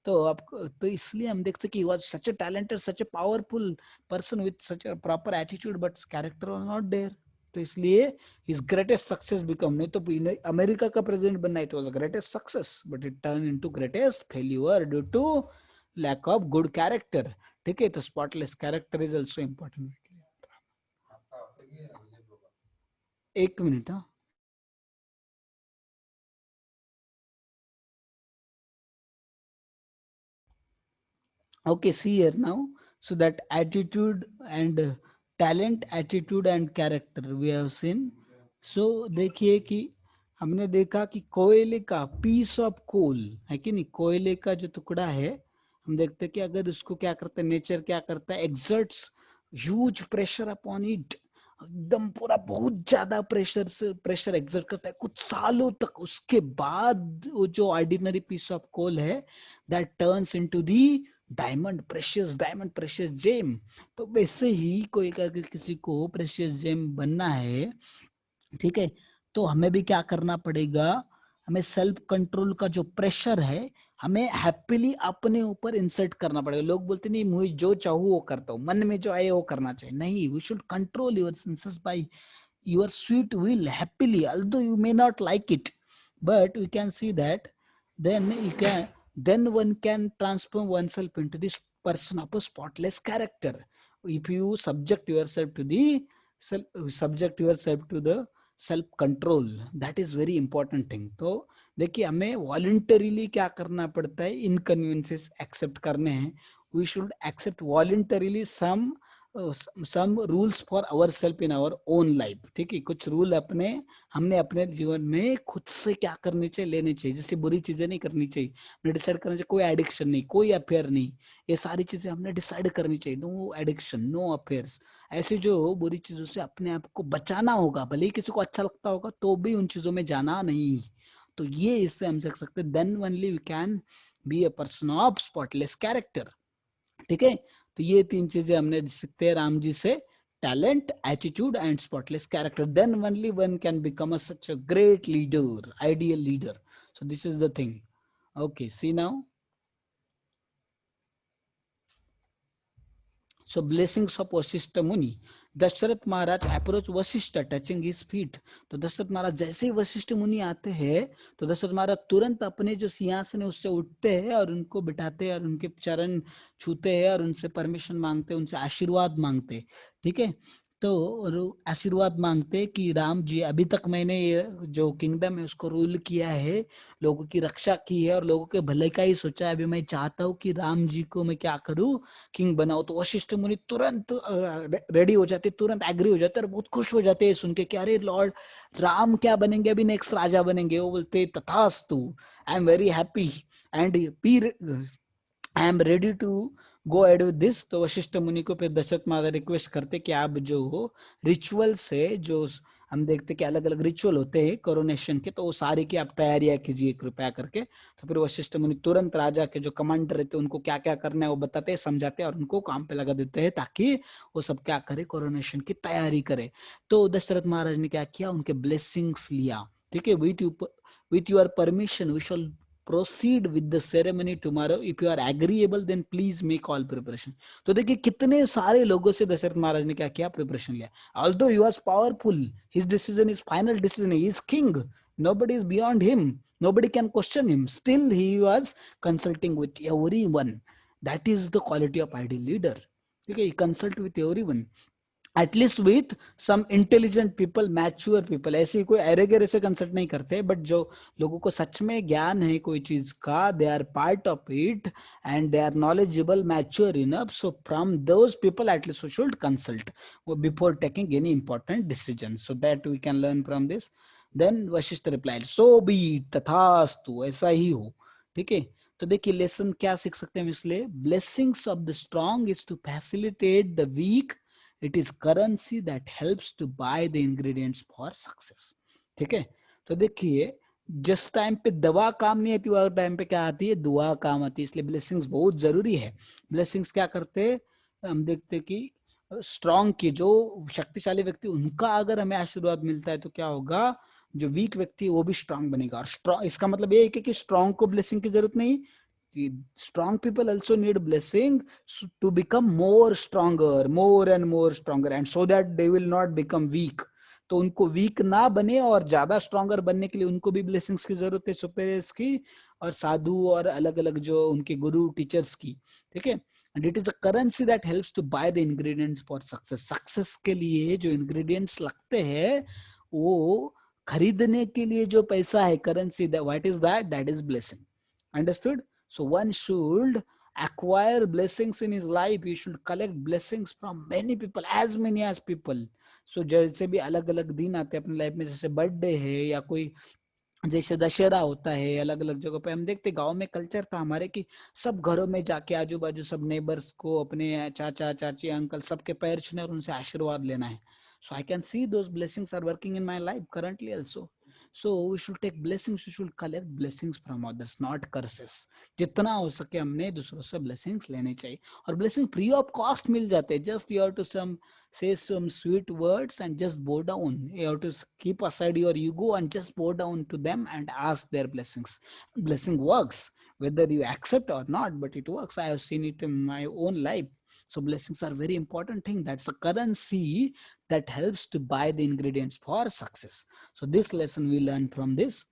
तो अब तो इसलिए हम देखते कि he was such a talented, such a powerful person with such a proper attitude, but character was not there. तो इसलिए his greatest success become, नहीं तो अमेरिका का प्रेसिडेंट बनना it was a greatest success, but it turned into greatest failure due to lack of good character. ठीक है, तो spotless character is also important. एक मिनट, हाँ, okay, see here now, so that attitude and talent, attitude and character we have seen. So देखिए कि हमने देखा कि कोयले का पीस ऑफ कोल है कि नहीं, कोयले का जो टुकड़ा है, हम देखते कि अगर उसको क्या करता है, नेचर क्या करता है, exerts huge pressure upon it, एकदम पूरा बहुत ज्यादा प्रेशर एक्सर्ट करता है कुछ सालों तक, उसके बाद वो जो ऑर्डिनरी पीस ऑफ कोल है that turns into the diamond, precious gem. तो वैसे ही कोई अगर किसी को प्रेशियस जेम बनना है, ठीक है, तो हमें भी क्या करना पड़ेगा, हमें सेल्फ कंट्रोल का जो प्रेशर है हमें हैप्पीली अपने ऊपर इंसर्ट करना पड़ेगा। लोग बोलते नहीं मुझे जो चाहूँ वो करता हूँ, मन में जो आए वो करना चाहिए, नहीं, we should control your senses by your sweet will happily, although you may not like it, but we can see that then one can transform oneself into this person of a spotless character if you subject yourself to the self control. That is very important thing. तो देखिए हमें voluntarily क्या करना पड़ता है, inconveniences accept करने हैं, we should accept voluntarily some rules for ourselves in our own life. ठीक है, कुछ रूल हमने अपने जीवन में खुद से क्या करने चाहिए, लेने चाहिए, जैसे बुरी चीजें नहीं करनी चाहिए, हमने डिसाइड करना चाहिए, कोई एडिक्शन नहीं, कोई अफेयर नहीं, ये सारी चीजें हमने डिसाइड करनी चाहिए, नो एडिक्शन, नो अफेयर्स, ऐसी जो बुरी चीजों से अपने आप को बचाना होगा, भले ही किसी को अच्छा लगता होगा तो भी उन चीजों में जाना नहीं। तो ये इससे हम सीख सकते, then only we can be a person of spotless character. ठीक है, तो ये तीन चीजें हमने सीखते हैं राम जी से, talent, attitude and spotless character, then only one can become such a great leader, ideal leader. So this is the thing. Okay, see now, so blessings of Vasishtha Muni. Dashrath Maharaj approach Vashishtha touching his feet. तो दशरथ महाराज जैसे ही वशिष्ठ मुनि आते हैं तो दशरथ महाराज तुरंत अपने जो सिंहासन है उससे उठते हैं और उनको बिठाते हैं और उनके चरण छूते हैं और उनसे परमिशन मांगते हैं, उनसे आशीर्वाद मांगते हैं। ठीक है, तो आशीर्वाद मांगते कि राम जी, अभी तक मैंने जो किंगडम है उसको रूल किया है, लोगों की रक्षा की है और लोगों के भले का ही सोचा है, अभी मैं चाहता हूँ कि राम जी को मैं क्या करूँ, किंग बनाओ। तो वशिष्ठ मुनि तुरंत रेडी हो जाते, तुरंत एग्री हो जाते और बहुत खुश हो जाते हैं सुन के कि अरे लॉर्ड राम क्या बनेंगे, अभी नेक्स्ट राजा बनेंगे। वो बोलते तथास्तु, I am very happy and I am ready to go ahead with this. तो वशिष्ठ मुनि को फिर दशरथ महाराज रिक्वेस्ट करते कि आप जो रिचुअल से, जो हम देखते कि अलग अलग रिचुअल होते हैं कोरोनेशन के, तो वो सारी की आप तैयारियां कीजिए कृपया करके। तो फिर वशिष्ठ मुनि तुरंत राजा के जो कमांडर रहते हैं उनको क्या क्या करना है वो बताते हैं, समझाते हैं और उनको काम पे लगा देते हैं ताकि वो सब क्या करे, कोरोनेशन की तैयारी करे। तो दशरथ महाराज ने क्या किया, उनके ब्लेसिंग्स लिया। ठीक है, with your permission we shall proceed with the ceremony tomorrow, if you are agreeable then please make all preparation। तो देखिए कितने सारे लोगों से दशरथ महाराज ने क्या किया, प्रिपरेशन लिया। although he was powerful, his decision is final decision, he is king, Nobody is beyond him. Nobody can question him. Still, he was consulting with everyone. That is the quality of ideal leader. Okay, he consult with everyone. At least with some intelligent people, mature people. ऐसे कोई अरे गरे से consult नहीं करते, but जो लोगों को सच में ज्ञान है कोई चीज का, they are part of it and they are knowledgeable, mature enough. So from those people, at least we should consult before taking any important decision. So that we can learn from this. Then Vashishtha replied, so be it, तथास्तु, ऐसा ही हो. ठीक है, तो देखिए lesson क्या सीख सकते हैं इसलिए, blessings of the strong is to facilitate the weak. It is currency that helps to buy the ingredients for success. ठीक है, तो देखिए जिस टाइम पे दवा काम नहीं आती वो टाइम पे क्या आती है, दुआ काम आती है. इसलिए ब्लेसिंग्स बहुत जरूरी है. ब्लेसिंग्स क्या करते हैं, हम देखते हैं कि स्ट्रॉन्ग की जो शक्तिशाली व्यक्ति, उनका अगर हमें आशीर्वाद मिलता है तो क्या होगा, जो वीक व्यक्ति वो भी स्ट्रांग बनेगा. और स्ट्रॉन्ग, इसका मतलब ये है कि स्ट्रांग को ब्लेसिंग की जरूरत नहीं. Strong people also need blessing to become more stronger, more and more stronger, and so that they will not become weak. तो उनको वीक ना बने और ज्यादा स्ट्रॉन्गर बनने के लिए उनको भी ब्लेसिंग्स की जरूरत है, सुपेरियर्स की और साधु और अलग अलग जो उनके गुरु टीचर्स की. ठीक है, and it is a currency that helps to buy the ingredients for success. Success के लिए जो इंग्रेडिएंट्स लगते हैं वो खरीदने के लिए जो पैसा है, currency, what is that, that is blessing. Understood? So one should acquire blessings in his life. He should collect blessings from many people, as many as people. So जैसे भी अलग अलग दिन आते हैं अपनी लाइफ में, जैसे बर्थडे है या कोई जैसे दशहरा होता है, अलग अलग जगह पे हम देखते, गांव में कल्चर था हमारे कि सब घरों में जाके आजू बाजू सब नेबर्स को, अपने चाचा चाची अंकल सबके पैर छूने और उनसे आशीर्वाद लेना है. So I can see those blessings are working in my life currently also. So we should take blessings, we should collect blessings from others, not curses. जितना हो सके हमने दूसरों से blessings लेने चाहिए. और blessing free of cost मिल जाते हैं. Just you have to say some sweet words and just bow down. You have to keep aside your ego and just bow down to them and ask their blessings. Blessing works whether you accept or not, but it works. I have seen it in my own life. So blessings are very important thing. That's a currency that helps to buy the ingredients for success. So this lesson we learned from this.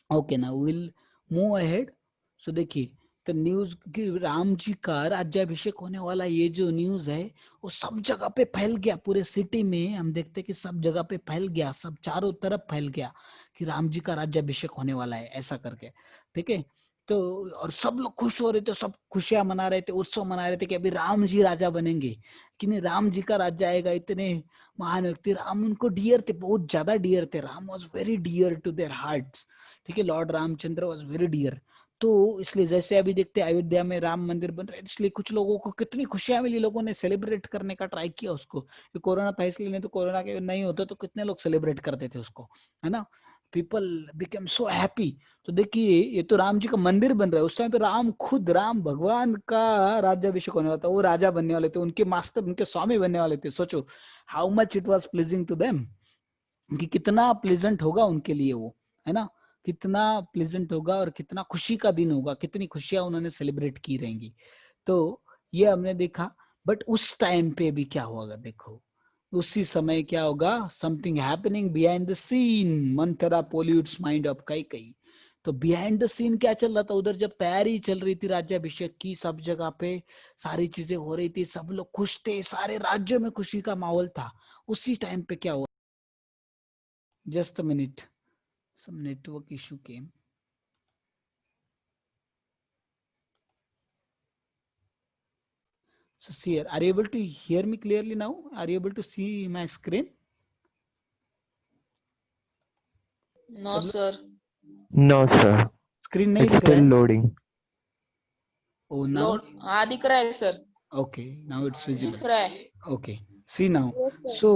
Okay, now we'll move ahead. So देखिए, तो news कि राम जी का राज्याभिषेक होने वाला ये जो news है वो सब जगह पे फैल गया. पूरे सिटी में हम देखते कि सब जगह पे फैल गया, सब चारों तरफ फैल गया कि राम जी का राज्याभिषेक होने वाला है, ऐसा करके. ठीक है, तो और सब लोग खुश हो रहे थे, सब खुशियां मना रहे थे, उत्सव मना रहे थे कि अभी राम जी राजा बनेंगे, कि नहीं राम जी का राज्य आएगा. इतने महान व्यक्ति, राम उनको डियर थे, बहुत ज्यादा डियर थे. Ram was very dear to their hearts. ठीक है, lord Ramchandra was very dear. तो इसलिए जैसे अभी देखते हैं अयोध्या में राम मंदिर बन रहा है, इसलिए कुछ लोगों को कितनी खुशियां मिली, लोगों ने सेलिब्रेट करने का ट्राई किया उसको. कोरोना था इसलिए, नहीं तो कोरोना के नहीं होता तो कितने लोग सेलिब्रेट करते थे उसको, है ना. People became so happy. तो देखिए ये तो राम जी का मंदिर बन रहा है, उस टाइम पे राम खुद, राम भगवान का राज्याभिषेक होने वाला था, वो राजा बनने वाले थे, उनके मास्टर, उनके स्वामी बनने वाले थे. सोचो how much it was pleasing to them, कि कितना प्लेजेंट होगा उनके लिए वो, है ना, कितना प्लेजेंट होगा और कितना खुशी का दिन होगा, कितनी खुशियां उन्होंने सेलिब्रेट की रहेंगी. तो ये हमने देखा. बट उस टाइम पे भी क्या होगा, देखो उसी समय क्या होगा, something happening behind the scene. Manthara pollutes mind of Kaikeyi. तो बिहाइंड द सीन क्या चल रहा था उधर, जब तैयारी चल रही थी राज्याभिषेक की, सब जगह पे सारी चीजें हो रही थी, सब लोग खुश थे, सारे राज्य में खुशी का माहौल था. उसी टाइम पे क्या हुआ, just a minute, some network issue came. So see here, are you able to hear me clearly now? Are you able to see my screen? No, sir. No, sir. Screen नहीं It's दिख रहा still है? loading. Oh, now? Load. हाँ दिख रहा है sir. Okay, now it's visible. दिख रहा है. Okay, see now. So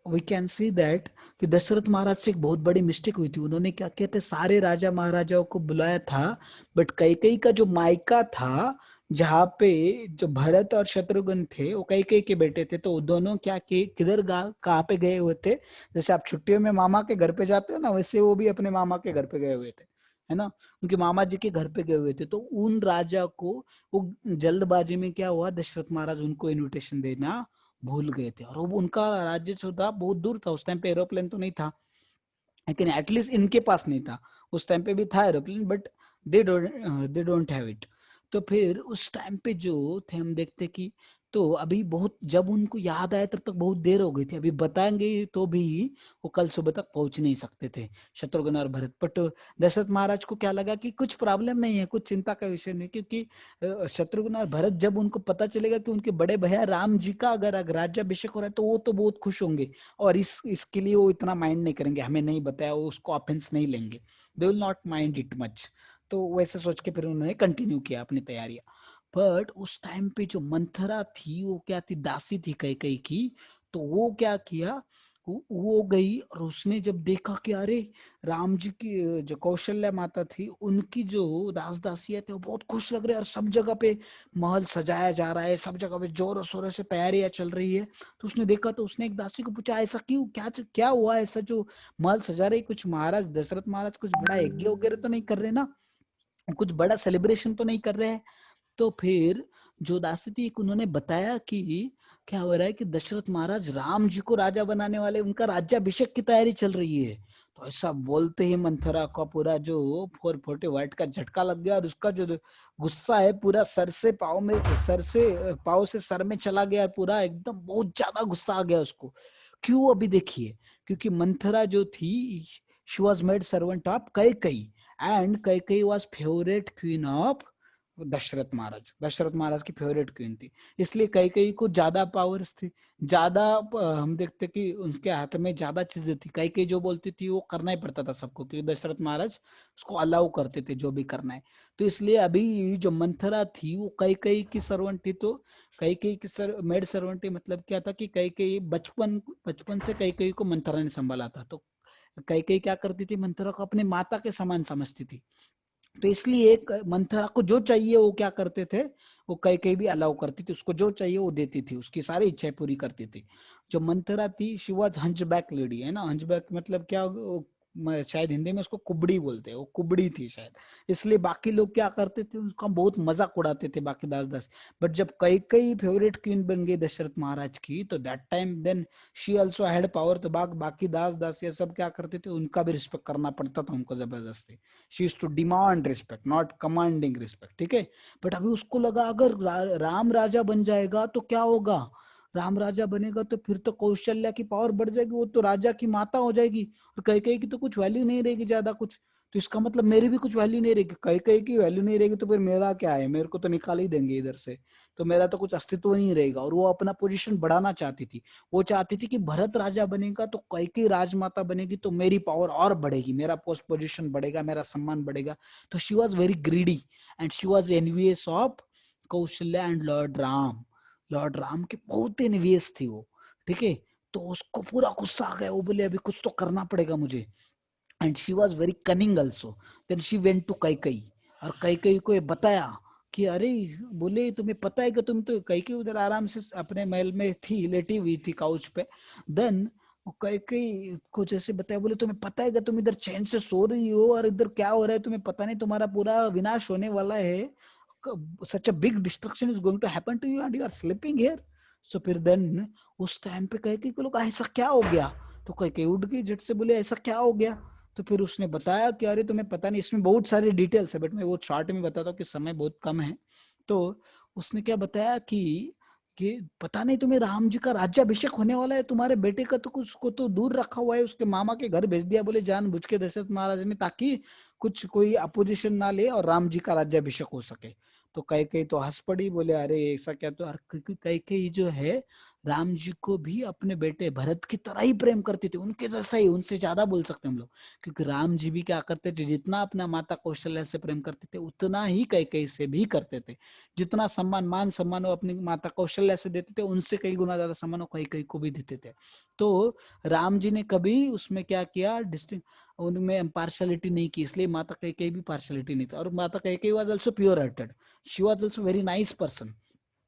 we can see that कि दशरथ महाराज से एक बहुत बड़ी मिस्टेक हुई थी. उन्होंने क्या किया था, सारे राजा महाराजाओं को बुलाया था, बट कैकेयी का जो मायका था, जहाँ पे जो भरत और शत्रुघ्न थे वो कैकेयी के बेटे थे, तो दोनों क्या किए, किधर कहाँ पे गए हुए थे, जैसे आप छुट्टियों में मामा के घर पे जाते हो ना, वैसे वो भी अपने मामा के घर पे गए हुए थे, है ना, उनके मामा जी के घर पे गए हुए थे. तो उन राजा को वो जल्दबाजी में क्या हुआ, दशरथ महाराज उनको इन्विटेशन देना भूल गए थे. और वो उनका राज्य जो था बहुत दूर था, उस टाइम पे एरोप्लेन तो नहीं था, लेकिन एटलीस्ट इनके पास नहीं था। उस टाइम पे भी था aeroplane, but they don't have it. तो फिर उस टाइम पे जो थे हम देखते कि तो अभी बहुत जब उनको याद आया तब तक बहुत देर हो गई थी, अभी बताएंगे तो भी वो कल सुबह तक पहुंच नहीं सकते थे शत्रुघ्न और भरत। बट दशरथ महाराज को क्या लगा कि कुछ प्रॉब्लम नहीं है, कुछ चिंता का विषय नहीं, क्योंकि शत्रुघ्न और भरत जब उनको पता चलेगा कि उनके बड़े भैया राम जी का अगर राज्याभिषेक हो रहा है तो वो तो बहुत खुश होंगे, और इसके लिए वो इतना माइंड नहीं करेंगे, हमें नहीं बताया, वो उसको ऑफेंस नहीं लेंगे, they will not mind it much. तो वैसे सोच के फिर उन्होंने कंटिन्यू किया अपनी तैयारियां। बट उस टाइम पे जो मंथरा थी वो क्या थी, दासी थी कैकेयी की। तो वो क्या किया, वो गई और उसने जब देखा कि अरे राम जी की जो कौशल्या माता थी उनकी जो राजदासियां थे वो बहुत खुश लग रहे हैं, और सब जगह पे महल सजाया जा रहा है, सब जगह पे जोरों शोरों से तैयारियां चल रही है। तो उसने देखा, तो उसने एक दासी को पूछा ऐसा क्यों, क्या क्या हुआ ऐसा जो महल सजा रही, कुछ महाराज दशरथ महाराज कुछ बड़ा यज्ञ वगैरह तो नहीं कर रहे ना, कुछ बड़ा सेलिब्रेशन तो नहीं कर रहे हैं। तो फिर जो दासी थी उन्होंने बताया कि क्या हो रहा है कि दशरथ महाराज राम जी को राजा बनाने वाले, उनका राज्याभिषेक की तैयारी चल रही है। तो ऐसा बोलते ही मंथरा का पूरा जो 440 का झटका लग गया, और उसका जो गुस्सा है पूरा सर से पाँव में, सर से पाँव से सर में चला गया, पूरा एकदम बहुत ज्यादा गुस्सा आ गया उसको। क्यों, अभी देखिए, क्योंकि मंथरा जो थी she was maid servant of Kaikeyi, and Kaikeyi was favourite queen of Dasharath Maharaj. दशरथ महाराज की फेवरेट क्वीन थी, इसलिए कैकेयी को ज्यादा पावर्स थी, ज्यादा हम देखते कि उनके हाथ में ज्यादा चीजें थी। कैकेयी जो बोलती थी वो करना ही पड़ता था सबको, क्योंकि दशरथ महाराज उसको अलाउ करते थे जो भी करना है। तो इसलिए अभी जो मंथरा थी वो कैकेयी की सर्वेंट थी। तो कैकेयी की मेड सर्वेंट थी, मतलब क्या था कि कैकेयी बचपन बचपन से कैकेयी को मंथरा ने संभाला था। तो कैकेयी क्या करती थी, मंथरा को अपने माता के समान समझती थी। तो इसलिए मंथरा को जो चाहिए वो क्या करते थे, वो कैकेयी भी अलाउ करती थी, उसको जो चाहिए वो देती थी, उसकी सारी इच्छाएं पूरी करती थी। जो मंथरा थी शी वॉज हंचबैक लेडी, है ना, हंचबैक मतलब क्या, शायद हिंदी में उसको कुबड़ी बोलते हैं, वो कुबड़ी थी शायद, इसलिए बाकी लोग क्या करते थे, उसका बहुत मजाक उड़ाते थे बाकी दास दास। बट जब कैकेयी फेवरेट क्वीन बन गई दशरथ महाराज की, तो that time then she also had power. तो बाकी दास दास ये सब क्या करते थे, उनका भी रिस्पेक्ट करना पड़ता था उनको जबरदस्ती। She used to demand respect, not commanding respect, ठीक है। बट अभी उसको लगा अगर राम राजा बन जाएगा तो क्या होगा, राम राजा बनेगा तो फिर तो कौशल्या की पावर बढ़ जाएगी, वो तो राजा की माता हो जाएगी, और कैकेयी की तो कुछ वैल्यू नहीं रहेगी ज्यादा कुछ। तो इसका मतलब मेरी भी कुछ वैल्यू नहीं रहेगी, कैकेयी की वैल्यू नहीं रहेगी तो फिर मेरा क्या है, मेरे को तो निकाल ही देंगे इधर से, तो मेरा तो कुछ अस्तित्व नहीं रहेगा। और वो अपना पोजीशन बढ़ाना चाहती थी, वो चाहती थी कि भरत राजा बनेगा तो कैकेयी राजमाता बनेगी तो मेरी पावर और बढ़ेगी, मेरा पोस्ट पोजीशन बढ़ेगा, मेरा सम्मान बढ़ेगा। तो she was very greedy and she was envious of Kaushalya and Lord Ram के बहुत एनवियस थी वो, ठीक है। तो उसको पूरा गुस्सा आ गया, वो बोले अभी कुछ तो करना पड़ेगा मुझे। And she was very cunning also. Then she went to Kaikeyi, और कैकेयी को ये बताया कि अरे, बोले तुम्हें पता है कि तुम तो, कैकेयी उधर आराम से अपने महल में थी, लेटी हुई थी काउच पे। देन कैकेयी को जैसे बताया, बोले तुम्हें पता है कि तुम इधर चैन से सो रही हो और इधर क्या हो रहा है तुम्हें पता नहीं, तुम्हारा पूरा विनाश होने वाला है, such a big destruction is going to happen to you and you are sleeping here. So फिर then उस टाइम पे कैकेयी को लोग ऐसा क्या हो गया, तो कैकेयी उठ गई झट से, बोले ऐसा क्या हो गया। तो फिर उसने बताया कि अरे तुम्हें पता नहीं, इसमें बहुत सारी डिटेल्स है बट मैं बहुत शॉर्ट में बताता हूँ कि समय बहुत कम है। तो उसने क्या बताया कि पता नहीं तुम्हें राम जी का राज्याभिषेक होने वाला है, तुम्हारे बेटे का तो कुछ को तो दूर रखा हुआ है, उसके मामा के घर भेज दिया, बोले जानबूझ के दशरथ महाराज ने, ताकि कुछ कोई अपोजिशन ना ले और राम जी का राज्याभिषेक हो सके। तो कैकेयी तो हंस पड़ी, बोले अरे ऐसा क्या, तो क्योंकि कैकेयी जो है राम जी को भी अपने बेटे भरत की तरह ही प्रेम करती थी, उनके जैसा ही, उनसे ज्यादा बोल सकते हैं हम लोग, क्योंकि राम जी भी क्या करते थे, जितना अपना माता कौशल्या से प्रेम करते थे उतना ही कैकेयी से भी करते थे। जितना मान सम्मान वो अपनी माता कौशल्या से देते थे, उनसे कई गुना ज्यादा सम्मान वो कैकेयी को भी देते थे। तो राम जी ने कभी उसमें क्या किया, डिस्टिंग, उनमें पार्शलिटी नहीं की, इसलिए माता कैकेयी भी पार्शलिटी नहीं था। और माता Kaikeyi was also pure hearted, she was also very nice person,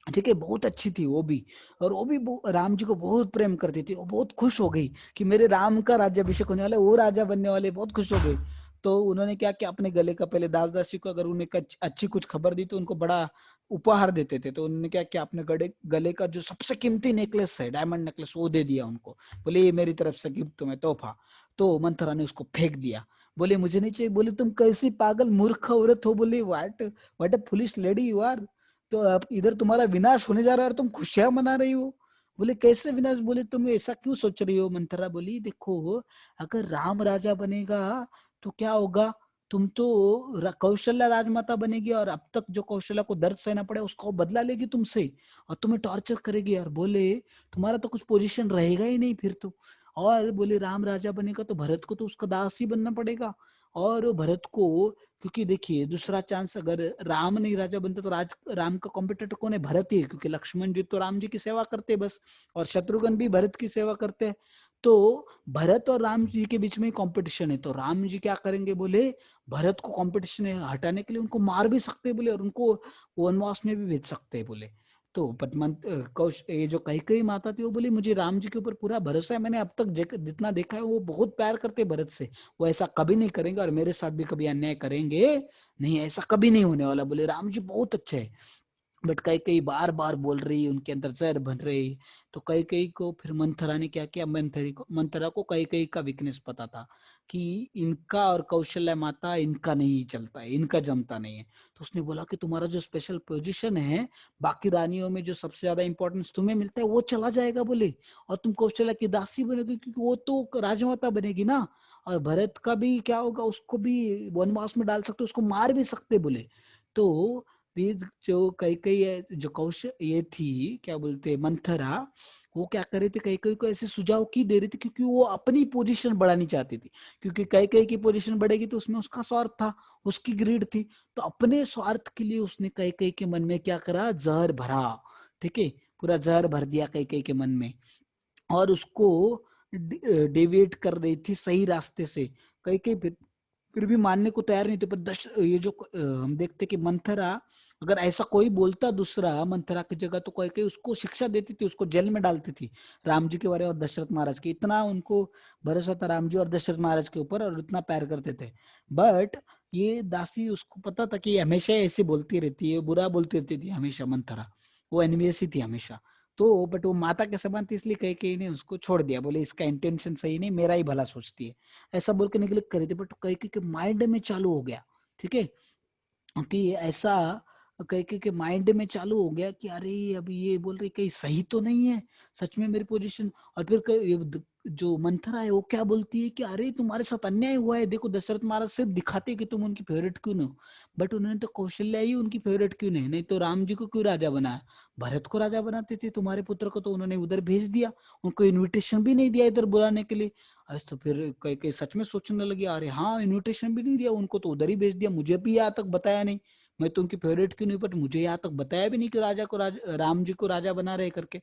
ठीक है, बहुत अच्छी थी वो भी। और वो भी राम जी को बहुत प्रेम करती थी, वो बहुत खुश हो गई कि मेरे राम का राज्याभिषेक होने वाला है, वो राजा बनने वाले, बहुत खुश हो गई। तो उन्होंने क्या किया, अपने गले का, पहले दास दासी को अगर उन्हें अच्छी कुछ खबर दी तो उनको बड़ा उपहार देते थे, तो उन्होंने क्या किया, अपने गले का जो सबसे कीमती नेकलेस है, डायमंड नेकलेस, वो दे दिया उनको, बोले ये मेरी तरफ से गिफ्ट तुम्हें, तोहफा। तो मंथरा ने उसको फेंक दिया, बोले मुझे नहीं चाहिए। बोले तुम कैसी पागल मूर्ख औरत हो, बोले what what a foolish lady you are. तो अब इधर तुम्हारा विनाश होने जा रहा है और तुम खुशियां मना रही हो। बोले कैसे विनाश, बोले तुम ऐसा क्यों सोच रही हो। मंथरा बोली देखो, अगर राम राजा बनेगा तो क्या होगा, तुम तो कौशल्या राजमाता बनेगी और अब तक जो कौशल्या को दर्द सहना पड़े उसको बदला लेगी तुमसे और तुम्हें टॉर्चर करेगी। और बोले तुम्हारा तो कुछ पोजीशन रहेगा ही नहीं फिर तो। और बोले राम राजा बनेगा तो भरत को तो उसका दास ही बनना पड़ेगा। और भरत को, क्योंकि देखिए दूसरा चांस, अगर राम नहीं राजा बनता तो राम का कॉम्पिटिटर कौन है, भरत ही है, क्योंकि लक्ष्मण जी तो राम जी की सेवा करते बस, और शत्रुघ्न भी भरत की सेवा करते हैं। तो भरत और राम जी के बीच में कंपटीशन है, तो राम जी क्या करेंगे, बोले भरत को कंपटीशन हटाने के लिए उनको मार भी सकते हैं बोले, और उनको वनवास में भी भेज सकते हैं बोले। तो पद्मंत ये जो कई माता थी वो बोली मुझे राम जी के ऊपर पूरा भरोसा है, मैंने अब तक जितना देखा है वो बहुत प्यार करते भरत से, वो ऐसा कभी नहीं करेंगे और मेरे साथ भी कभी अन्याय करेंगे नहीं, ऐसा कभी नहीं होने वाला। बोले राम जी बहुत अच्छे है। बट कई बार बार बोल रही, उनके अंदर जहर बन रही। तो कई को फिर मंथरा ने क्या किया, मंथरा को कई का वीकनेस पता था कि इनका और कौशल्या माता इनका नहीं चलता है, इनका जमता नहीं है। तो उसने बोला कि तुम्हारा जो स्पेशल पोजीशन है बाकी रानियों में जो सबसे ज्यादा इंपॉर्टेंस तुम्हें मिलता है वो चला जाएगा बोले, और तुम कौशल्या की दासी बनेगी क्योंकि वो तो राजमाता बनेगी ना। और भरत का भी क्या होगा, उसको भी वनवास में डाल सकते, उसको मार भी सकते बोले। तो ये जो कई जो ये थी क्या बोलते मंथरा, वो क्या कर रही थी, कई को ऐसे सुझाव की दे रही थी क्योंकि वो अपनी पोजीशन बढ़ानी चाहती थी, क्योंकि कई की पोजीशन बढ़ेगी तो उसमें उसका स्वार्थ था, उसकी ग्रीड थी। तो अपने स्वार्थ के लिए उसने कई के मन में क्या करा, जहर भरा। ठीक है, पूरा जहर भर दिया कई के मन में, और उसको डेविएट कर रही थी सही रास्ते से। कई फिर भी मानने को तैयार नहीं थे। पर ये जो हम देखते कि मंथरा, अगर ऐसा कोई बोलता दूसरा मंथरा की जगह, तो कोई उसको शिक्षा देती थी, उसको जेल में डालती थी राम जी के बारे और दशरथ महाराज के। इतना उनको भरोसा था राम जी और दशरथ महाराज के ऊपर, और इतना प्यार करते थे। बट ये दासी, उसको पता था कि हमेशा ऐसे बोलती रहती है, बुरा बोलती रहती थी हमेशा मंथरा, वो एनवियस ही थी हमेशा। तो बट वो माता के समान थी, इसलिए कई ने उसको छोड़ दिया, बोले इसका इंटेंशन सही नहीं, मेरा ही भला सोचती है, ऐसा बोल के निकल कर रही थी। बट कई के माइंड में चालू हो गया, ठीक है, कि ऐसा कई के माइंड में चालू हो गया कि अरे अभी ये बोल रही कहीं सही तो नहीं है सच में मेरी पोजीशन। और फिर जो मंथरा है वो क्या बोलती है कि अरे तुम्हारे साथ अन्याय हुआ है, देखो दशरथ महाराज सिर्फ दिखाते कि तुम उनकी फेवरेट क्यों नहीं हो, बट उन्होंने तो कौशल्या ही उनकी फेवरेट क्यों नहीं तो राम जी को क्यों राजा बनाया, भरत को राजा बनाते थे, तुम्हारे पुत्र को तो उन्होंने उधर भेज दिया, उनको इन्विटेशन भी नहीं दिया इधर बुलाने के लिए। आज तो फिर कई सच में सोचने लगे, अरे हाँ इन्विटेशन भी नहीं दिया उनको, तो उधर ही भेज दिया, मुझे भी यहाँ तक बताया नहीं, मैं तो उनकी फेवरेट क्यों नहीं, बट मुझे यहाँ तक बताया भी नहीं कि राम जी को राजा बना रहे करके।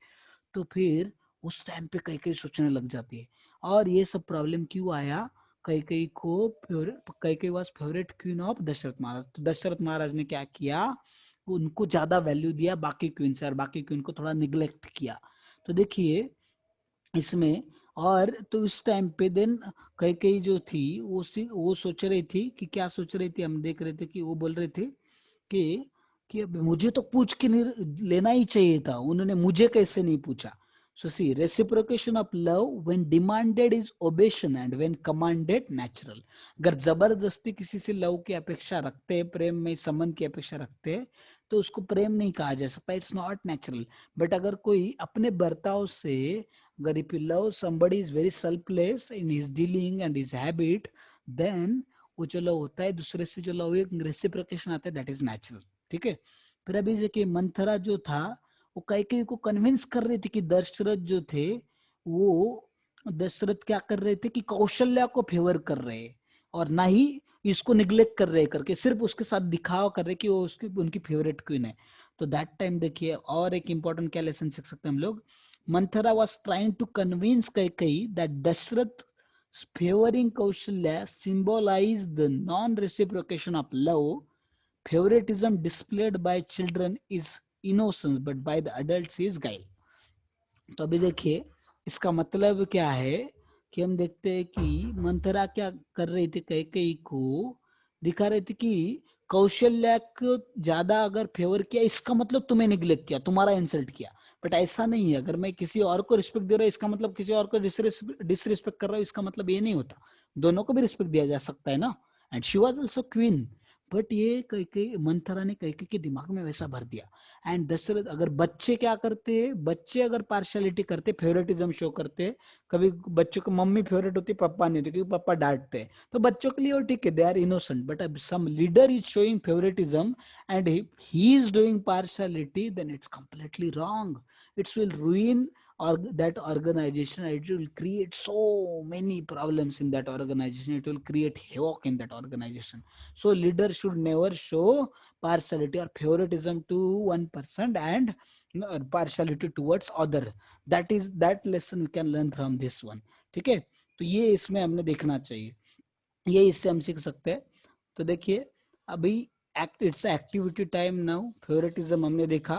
तो फिर उस टाइम पे कई सोचने लग जाती है। और ये सब प्रॉब्लम क्यों आया, कई को कई was favourite queen of Dasharath Maharaj. तो दशरथ महाराज ने क्या किया, उनको ज्यादा वैल्यू दिया बाकी क्वीन से, और बाकी क्वीन को थोड़ा निग्लेक्ट किया। तो देखिए इसमें, और तो इस टाइम पे देन कई जो थी वो सोच रही थी कि क्या सोच रही थी, हम देख रहे थे कि वो बोल रहे थे कि अब मुझे तो पूछ के नहीं लेना ही चाहिए था, उन्होंने मुझे कैसे नहीं पूछा। So see reciprocation of love when demanded is obeisance and when commanded natural. अगर जबरदस्ती किसी से लव की अपेक्षा रखते हैं, प्रेम में संबंध की अपेक्षा रखते हैं, तो उसको प्रेम नहीं कहा जा सकता, इट्स नॉट नेचुरल। बट अगर कोई अपने बर्ताव से, अगर if you love somebody is very selfless in his dealing and his habit, then वो जो लव होता है दूसरे से, जो लव एक रेसिप्रोकेशन आता है, दैट इज नेचुरल। ठीक है, फिर अभी देखिए मंथरा जो था वो कई को कन्विंस कर रही थी कि दशरथ जो थे वो, दशरथ क्या कर रहे थे कि कौशल्या को फेवर कर रहे और ना ही इसको निग्लेक्ट कर रहे करके, सिर्फ उसके साथ दिखावा कर रहे कि वो उसकी उनकी फेवरेट क्वीन है। तो दैट टाइम देखिए और एक इंपॉर्टेंट क्या लेसन सीख सकते हैं हम लोग, Manthara was trying to convince Kaikeyi that Dashrath favoring Kaushalya symbolized the non-reciprocation of love. Favoritism displayed by children is innocence, but by the adults is guile. तो अभी देखिए इसका मतलब क्या है कि हम देखते हैं कि मंथरा क्या कर रही थी, कैकेयी को दिखा रही थी कि कौशल्या को ज्यादा अगर फेवर किया इसका मतलब तुम्हें निग्लेक्ट किया, तुम्हारा इंसल्ट किया, बट ऐसा नहीं है, अगर मैं किसी और को रिस्पेक्ट दे रहा हूँ इसका मतलब किसी और को डिसरिस्पेक्ट कर रहा हूँ, इसका मतलब ये नहीं होता, दोनों को भी रिस्पेक्ट दिया जा सकता है ना। And she was also queen, but ये कई मंथरा ने कई के दिमाग में वैसा भर दिया। एंड दशरथ, अगर बच्चे क्या करते हैं, बच्चे अगर पार्शियलिटी करते, फेवरेटिज्म शो करते, कभी बच्चों को मम्मी फेवरेट होती पापा नहीं होती क्योंकि पापा डांटते हैं, तो बच्चों के लिए वो ठीक है, दे आर इनोसेंट। बट अब some leader is showing favouritism and he is doing partiality, then it's completely wrong. It will ruin or that organization. It will create so many problems in that organization. It will create havoc in that organization. So leader should never show partiality or favoritism to one person and partiality towards other. That lesson we can learn from this one. ठीक है, तो ये इसमें हमने देखना चाहिए, ये इससे हम सीख सकते हैं। तो देखिए अभी it's activity time now. Favouritism हमने देखा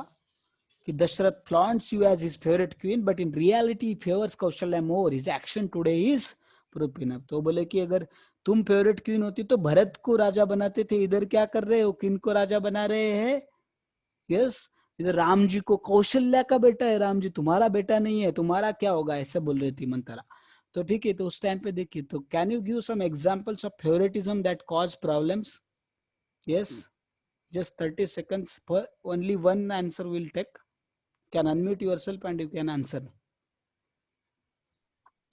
कि Dasharath flaunts you as his favourite queen but in reality favours Kausalya more, his action today is proof enough. तो बोले कि अगर तुम फेवरेट क्वीन होती तो भरत को राजा बनाते थे, इधर क्या कर रहे हो, किन को राजा बना रहे हैं? यस, इधर राम जी को, कौशल्या का बेटा है राम जी, तुम्हारा बेटा नहीं है, तुम्हारा क्या होगा, ऐसे बोल रही थी मंथरा। तो ठीक है, तो उस टाइम पे देखिए, तो can you give some examples of favouritism that cause problems? Yes, just 30 seconds per only one answer will take. Can unmute yourself and you can answer.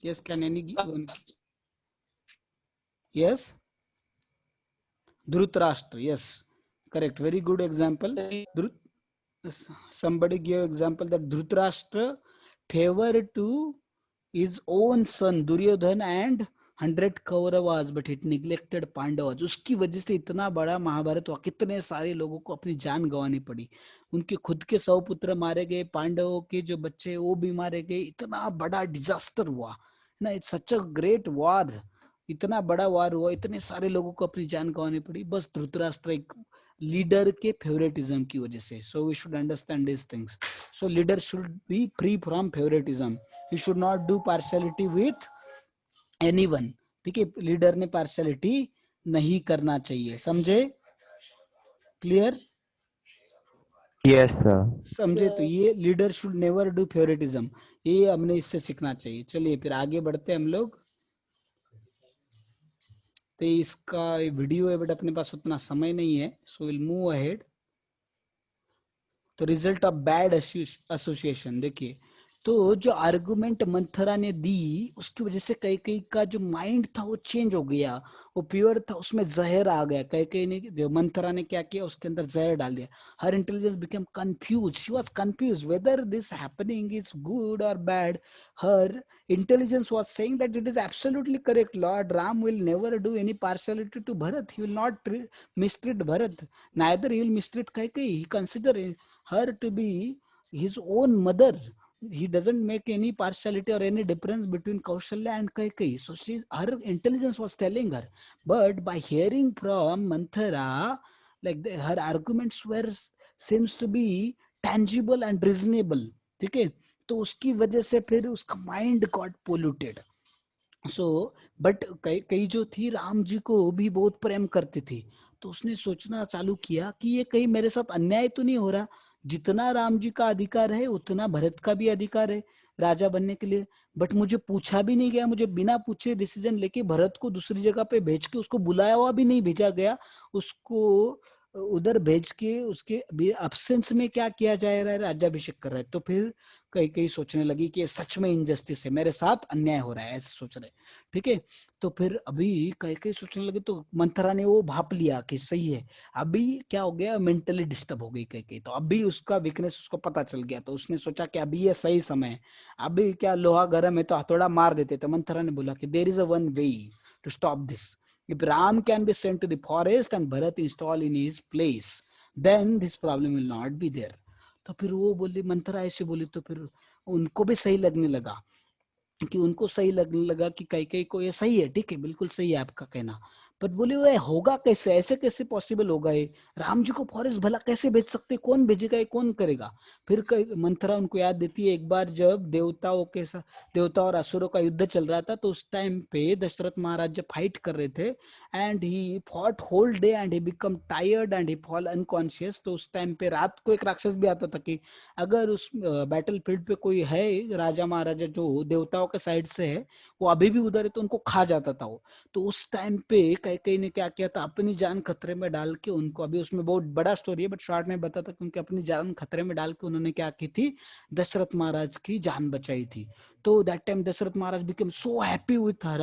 Yes, can any give one? Yes, Dhritarashtra. Yes, correct. Very good example. Somebody gave example that Dhritarashtra favored to his own son Duryodhan and 100 Kauravas, but it neglected Pandavas. उसकी वजह से इतना बड़ा महाभारत हुआ, कितने सारे लोगों को अपनी जान गंवानी पड़ी, उनके खुद के 100 पुत्र मारे गए, पांडवों के जो बच्चे वो भी मारे गए, इतना बड़ा डिजास्टर हुआ ना। It's such a great war, इतना बड़ा वॉर हुआ, इतने सारे लोगों को अपनी जान गंवानी पड़ी, बस धृतराष्ट्र एक लीडर के फेवरेटिज्म की वजह से। So we should understand this things. So leader should be free from favouritism, he should not do partiality with anyone. ठीक है, लीडर ने पार्शियलिटी नहीं करना चाहिए, समझे? क्लियर? Yes, sir. समझे? तो ये leader should never do favouritism, ये हमने इससे सीखना चाहिए। चलिए फिर आगे बढ़ते हैं हम लोग। तो इसका वीडियो है बट अपने पास उतना समय नहीं है, सो विल मूव अहेड। तो रिजल्ट ऑफ बैड एसोसिएशन, देखिए तो जो आर्गुमेंट मंथरा ने दी उसकी वजह से कई का जो माइंड था वो चेंज हो गया, वो प्योर था उसमें जहर आ गया। कई ने, मंथरा ने क्या किया, उसके अंदर जहर डाल दिया। Her intelligence become confuse, she was confuse whether this happening is good और bad. Her intelligence was saying that it is absolutely correct, Lord Ram will never do any partiality to Bharat, he will not mistreat Bharat, neither he will mistreat Kaikeyi, he consider her to be his own mother, he doesn't make any partiality or any difference between Kaushalya and Kaikeyi. So her intelligence was telling her, but by hearing from Manthara, like her arguments were seems to be tangible and reasonable, ठीक है, तो उसकी वजह से फिर उसका mind got polluted. So but कई जो थी राम जी को भी बहुत प्रेम करती थी, तो उसने सोचना चालू किया कि ये कहीं मेरे साथ अन्याय तो नहीं हो रहा, जितना राम जी का अधिकार है उतना भरत का भी अधिकार है राजा बनने के लिए, बट मुझे पूछा भी नहीं गया, मुझे बिना पूछे डिसीजन लेके भरत को दूसरी जगह पे भेज के, उसको बुलाया हुआ भी नहीं भेजा गया, उसको उधर भेज के उसके एब्सेंस में क्या किया जा रहा है, राज्याभिषेक कर रहा है। तो फिर कई सोचने लगी कि सच में इनजस्टिस है, मेरे साथ अन्याय हो रहा है, ऐसे सोच रहे। ठीक है, तो फिर अभी कई सोचने लगे, तो मंथरा ने वो भाप लिया कि सही है। अभी क्या हो गया, मेंटली डिस्टर्ब हो गई कई, तो अभी उसका वीकनेस उसको पता चल गया, तो उसने सोचा कि अभी ये सही समय है, अभी क्या लोहा गर्म है तो हथौड़ा मार देते। तो मंथरा ने बोला कि there is a one way to stop this, if Ram can be sent to the forest and Bharat installed in his place, then this problem will not be there. तो फिर वो बोली, मंथरा ऐसे बोली, तो फिर उनको भी सही लगने लगा कि कई को ये सही है, ठीक है, बिल्कुल सही है आपका कहना, पर बोले वो होगा कैसे, ऐसे कैसे पॉसिबल होगा, ये राम जी को फॉरेस्ट भला कैसे भेज सकते, कौन भेजेगा, ये कौन करेगा। फिर मंथरा उनको याद देती है, एक बार जब देवता और असुरों का युद्ध चल रहा था, तो उस टाइम पे दशरथ महाराज जब फाइट कर रहे थे, and he fought whole day and he become tired and he fall unconscious. तो उस टाइम पे रात को एक राक्षस भी आता था कि अगर उस बैटल फील्ड पे कोई है राजा महाराजा जो देवताओं के साइड से है, वो अभी भी उधर है तो उनको खा जाता था वो। तो उस टाइम पे कैकेयी ने क्या किया था, अपनी जान खतरे में डाल के उनको, अभी उसमें बहुत बड़ा स्टोरी है बट शॉर्ट में बताता कि उनके अपनी जान खतरे में डाल के उन्होंने क्या की थी, दशरथ महाराज की जान बचाई थी। तो that time Dashrath Maharaj become so happy with her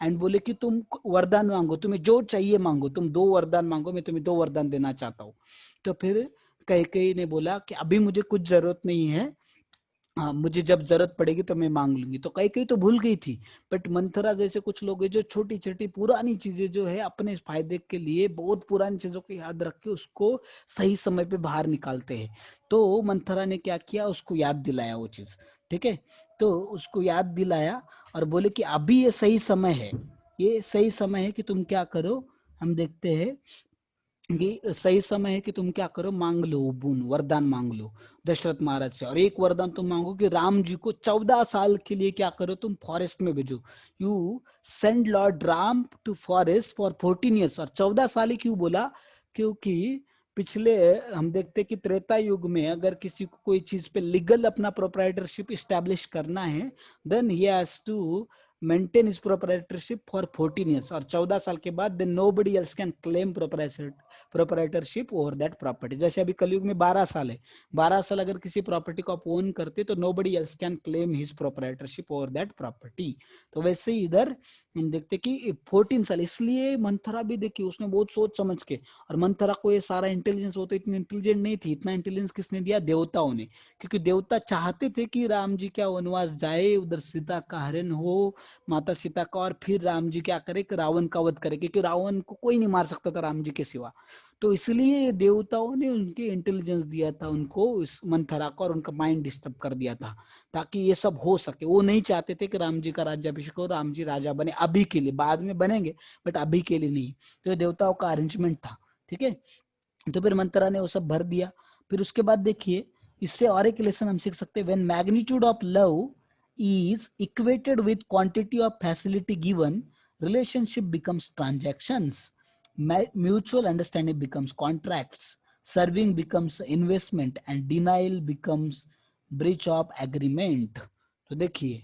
and बोले कि तुम वरदान मांगो, तुम्हें जो चाहिए मांगो, तुम 2 वरदान मांगो, मैं तुम्हें 2 वरदान देना चाहता हूँ। तो फिर कैकेयी ने बोला कि अभी मुझे कुछ जरूरत नहीं है, हाँ मुझे जब जरूरत पड़ेगी तो मैं मांग लूंगी। तो कई तो भूल गई थी, बट मंथरा जैसे कुछ लोग हैं जो छोटी छोटी पुरानी चीजें जो है अपने फायदे के लिए बहुत पुरानी चीजों को याद रख के उसको सही समय पे बाहर निकालते हैं। तो मंथरा ने क्या किया, उसको याद दिलाया वो चीज, ठीक है। तो उसको याद दिलाया और बोले कि अभी ये सही समय है, ये सही समय है कि तुम क्या करो, हम देखते हैं कि सही समय है कि तुम क्या करो, मांग लो बोन, वरदान मांग लो दशरथ महाराज से। और एक वरदान तुम मांगो कि राम जी को 14 साल के लिए क्या करो, तुम फॉरेस्ट में भेजो। You send lord Ram to forest for 14 years. और 14 साल ही क्यों बोला, क्योंकि पिछले हम देखते कि त्रेता युग में अगर किसी को कोई चीज पे लीगल अपना प्रोप्राइटरशिप इस्टेब्लिश करना है, then he has to maintain his proprietorship for 14 years. और 14 साल के बाद then nobody else can claim proprietorship over that property. जैसे अभी कलयुग में 12 साल है, 12 साल अगर किसी प्रॉपर्टी को आप ओन करते तो nobody else can claim his proprietorship over that property. तो वैसे ही इधर हम देखते कि 14 साल, इसलिए मंथरा भी देखिए उसने बहुत सोच समझ के, और मंथरा को ये सारा इंटेलिजेंस होता, इतनी इंटेलिजेंट नहीं थी, इतना इंटेलिजेंस किसने दिया, देवताओं ने। क्योंकि देवता चाहते थे कि राम जी क्या वनवास जाए, उधर सीता का हरण हो, माता सीता का, और फिर राम जी क्या करे कि रावण का वध करे, क्योंकि रावण को कोई नहीं मार सकता था राम जी के सिवा। तो इसलिए देवताओं ने उनके इंटेलिजेंस दिया था उनको, इस मंथरा को, और उनका माइंड डिस्टर्ब कर दिया था ताकि ये सब हो सके। वो नहीं चाहते थे कि राम जी का राज्याभिषेक हो, राम जी राजा बने, अभी के लिए, बाद में बनेंगे बट अभी के लिए नहीं। तो ये देवताओं का अरेंजमेंट था, ठीक है। तो फिर मंत्रा ने वो सब भर दिया। फिर उसके बाद देखिए इससे और एक लेसन हम सीख सकते हैं, when magnitude of love is equated with quantity of facility given, relationship becomes transactions, mutual understanding becomes contracts, serving becomes investment, and denial becomes breach of agreement. तो देखिए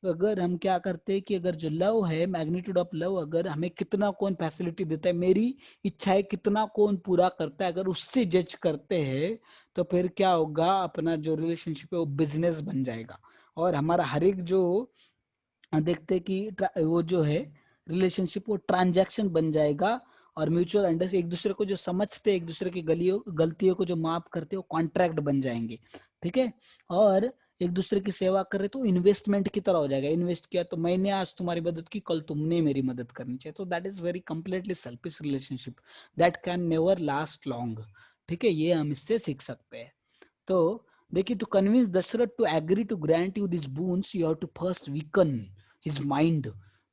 अगर हम क्या करते हैं कि अगर जो लव है, मैग्नीट्यूड ऑफ लव, अगर हमें कितना कौन फैसिलिटी देता है, मेरी इच्छाएं कितना कौन पूरा करता है, अगर उससे जज करते हैं तो फिर क्या होगा, अपना जो रिलेशनशिप है वो बिजनेस बन जाएगा। और हमारा हर एक जो देखते कि वो जो है रिलेशनशिप वो ट्रांजैक्शन बन जाएगा। और म्यूचुअल अंडरस्टैंडिंग, एक दूसरे को जो समझते, एक दूसरे की गलतियों को जो माफ करते, वो कॉन्ट्रैक्ट बन जाएंगे, ठीक है। और एक दूसरे की सेवा कर रहे तो इन्वेस्टमेंट की तरह हो जाएगा, इन्वेस्ट किया तो मैंने आज तुम्हारी मदद की, कल तुमने मेरी मदद करनी चाहिए। तो that is very completely selfish relationship that can never last long, ठीक है। ये हम इससे सीख सकते हैं। तो देखिए, to convince Dashrath to agree to grant you this boons, you have to first weaken his mind.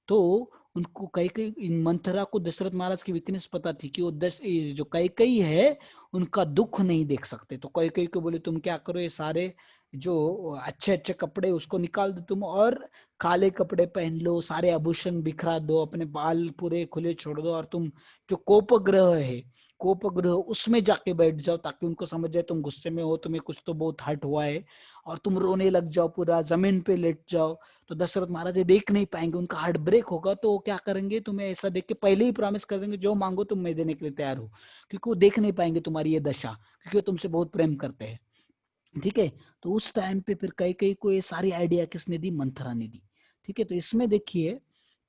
तो उनको कई मंथरा को दशरथ महाराज की वीकनेस पता थी कि वो जो कई है उनका दुख नहीं देख सकते। तो कई को बोले तुम क्या करो, ये सारे जो अच्छे अच्छे कपड़े उसको निकाल दो तुम, और काले कपड़े पहन लो, सारे आभूषण बिखरा दो, अपने बाल पूरे खुले छोड़ दो, और तुम जो कोपग्रह है, कोपग्रह उसमें जाके बैठ जाओ ताकि उनको समझ जाए तुम गुस्से में हो, तुम्हें कुछ तो बहुत हर्ट हुआ है, और तुम रोने लग जाओ, पूरा जमीन पे लेट जाओ। तो दशरथ महाराज देख नहीं पाएंगे, उनका हार्ट ब्रेक होगा। तो वो क्या करेंगे, तुम्हें ऐसा देख के पहले ही प्रॉमिस कर देंगे जो मांगो तुम मैं देने के लिए तैयार हूँ, क्योंकि वो देख नहीं पाएंगे तुम्हारी ये दशा, क्योंकि वो तुमसे बहुत प्रेम करते हैं, ठीक है। तो उस टाइम पे फिर कई को ये सारी आइडिया किसने दी, मंथरा ने दी, ठीक है। तो इसमें देखिए,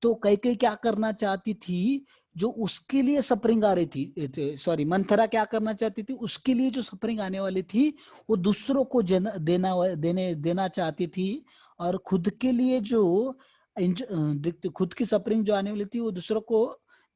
तो कई क्या करना चाहती थी, जो उसके लिए सफरिंग आ रही थी, सॉरी मंथरा क्या करना चाहती थी, उसके लिए जो सफरिंग आने वाली थी वो दूसरों को देना चाहती थी। और खुद के लिए जो खुद की सफरिंग जो आने वाली थी वो दूसरों को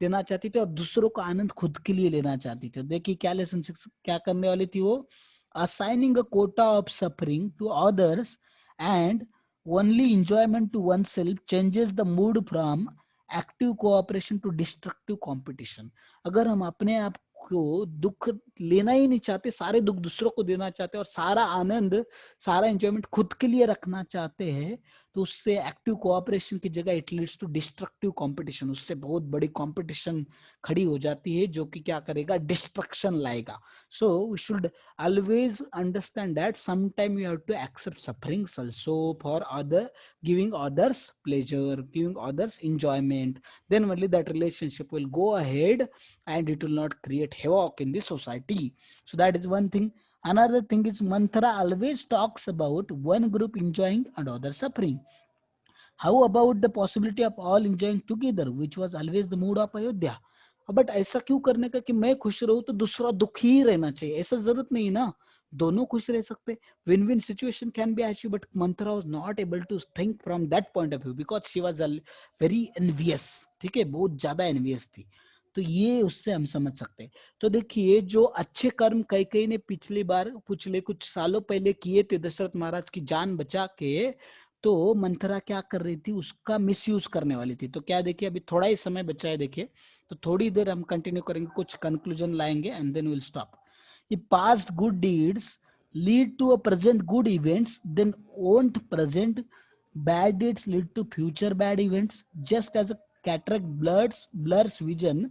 देना चाहती थी, और दूसरों का आनंद खुद के लिए लेना चाहती थी। देखिए क्या लेसन क्या करने वाली थी वो, assigning a quota of suffering to others and only enjoyment to oneself changes the mood from active cooperation to destructive competition। अगर हम अपने आप को दुख लेना ही नहीं चाहते, सारे दुख दूसरों को देना चाहते हैं और सारा आनंद, सारा एंजॉयमेंट खुद के लिए रखना चाहते हैं, तो उससे एक्टिव कोऑपरेशन की जगह it leads to destructive competition, उससे बहुत बड़ी कंपटीशन खड़ी हो जाती है जो कि क्या करेगा, डिस्ट्रक्शन लाएगा. So we should always understand that sometime you have to accept sufferings also for other, giving others pleasure, giving others enjoyment, then only that relationship will go ahead and it will not create havoc in the society. So that is one thing. Another thing is mantra always talks about one group enjoying and other suffering. How about the possibility of all enjoying together, which was always the mood of Ayodhya? But ऐसा क्यों करने का कि मैं खुश रहूं तो दूसरा दुखी रहना चाहिए, ऐसा जरूरत नहीं ना, दोनों खुश रह सकते. Win win situation can be achieve, but Manthara was not able to think from that point of view because she was very envious. ठीक है, बहुत ज्यादा एनवियस थी. तो ये उससे हम समझ सकते हैं. तो देखिए जो अच्छे कर्म कई ने पिछले कुछ सालों पहले किए थे दशरथ महाराज की जान बचा के, तो मंथरा क्या कर रही थी, उसका मिसयूज करने वाली थी. तो क्या देखिए, अभी थोड़ा ही समय बचा है, देखिए तो थोड़ी देर हम कंटिन्यू करेंगे, कुछ कंक्लूजन लाएंगे and then will stop. If past good deeds lead to a present good events, then won't present bad deeds lead to future bad events? Just as a cataract blurs vision,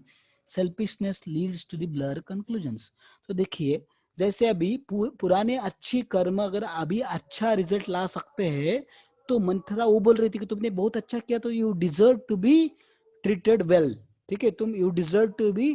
selfishness leads to the blur conclusions. तो देखिए जैसे अभी पुराने अच्छी कर्म अगर अभी अच्छा रिजल्ट ला सकते हैं, तो मंथरा वो बोल रही थी कि तुमने बहुत अच्छा किया तो you deserve to be treated well. ठीक है, तुम you deserve to be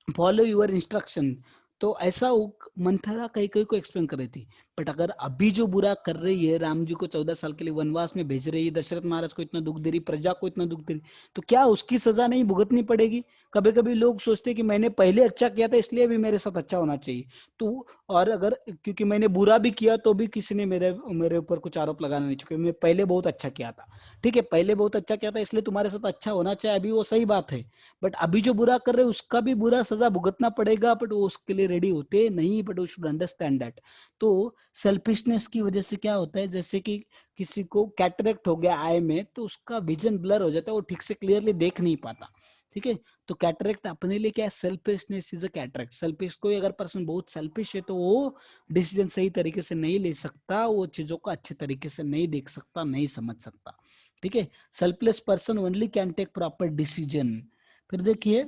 follow your instruction. तो ऐसा मंथरा कई को एक्सप्लेन कर रही थी. बट अगर अभी जो बुरा कर रही है, राम जी को 14 साल के लिए वनवास में भेज रही है, दशरथ महाराज को इतना दुख दे रही, प्रजा को इतना दुख दे रही, तो क्या उसकी सजा नहीं भुगतनी पड़ेगी? कभी कभी लोग सोचते हैं कि मैंने पहले अच्छा किया था इसलिए भी मेरे साथ अच्छा होना चाहिए. तो और अगर क्योंकि मैंने बुरा भी किया तो भी किसी ने मेरे ऊपर कुछ आरोप लगाना नहीं चाहिए, मैं पहले बहुत अच्छा किया था. ठीक है, पहले बहुत अच्छा किया था इसलिए तुम्हारे साथ अच्छा होना चाहिए, अभी वो सही बात है. बट अभी जो बुरा कर रहे उसका भी बुरा सजा भुगतना पड़ेगा, बट वो उसके लिए रेडी होते नहीं. But we should understand that. तो सेल्फिशनेस की वजह से क्या होता है, जैसे कि किसी को कैटरेक्ट हो गया आई में, तो उसका विजन ब्लर हो जाता है, वो ठीक से क्लियरली देख नहीं पाता. ठीक है, तो कैटरेक्ट अपने लिए क्या है, selfishness is a cataract. Selfish, कोई अगर पर्सन बहुत सेल्फिश है तो वो डिसीजन सही तरीके से नहीं ले सकता, वो चीजों को अच्छे तरीके से नहीं देख सकता, नहीं समझ सकता. ठीक है, selfless person only can take proper decision. फिर देखिए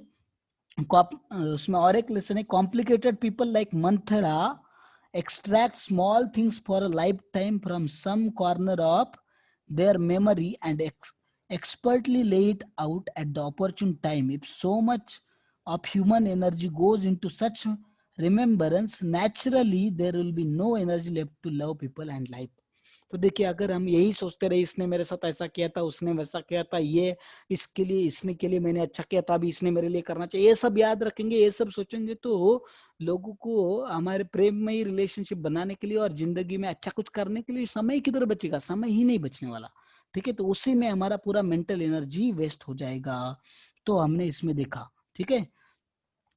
उसमें और एक लेसन है, complicated people like Manthara extract small things for a lifetime from some corner of their memory and expertly lay it out at the opportune time. If so much of human energy goes into such remembrance, naturally there will be no energy left to love people and life. तो देखिए अगर हम यही सोचते रहे, इसने मेरे साथ ऐसा किया था, उसने वैसा किया था, ये इसके लिए इसने के लिए मैंने अच्छा किया था, अभी इसने मेरे लिए करना चाहिए, ये सब याद रखेंगे, ये सब सोचेंगे, तो लोगों को हमारे प्रेममयी रिलेशनशिप बनाने के लिए और जिंदगी में अच्छा कुछ करने के लिए समय किधर बचेगा? समय ही नहीं बचने वाला. ठीक है, तो उसी में हमारा पूरा मेंटल एनर्जी वेस्ट हो जाएगा. तो हमने इसमें देखा. ठीक है,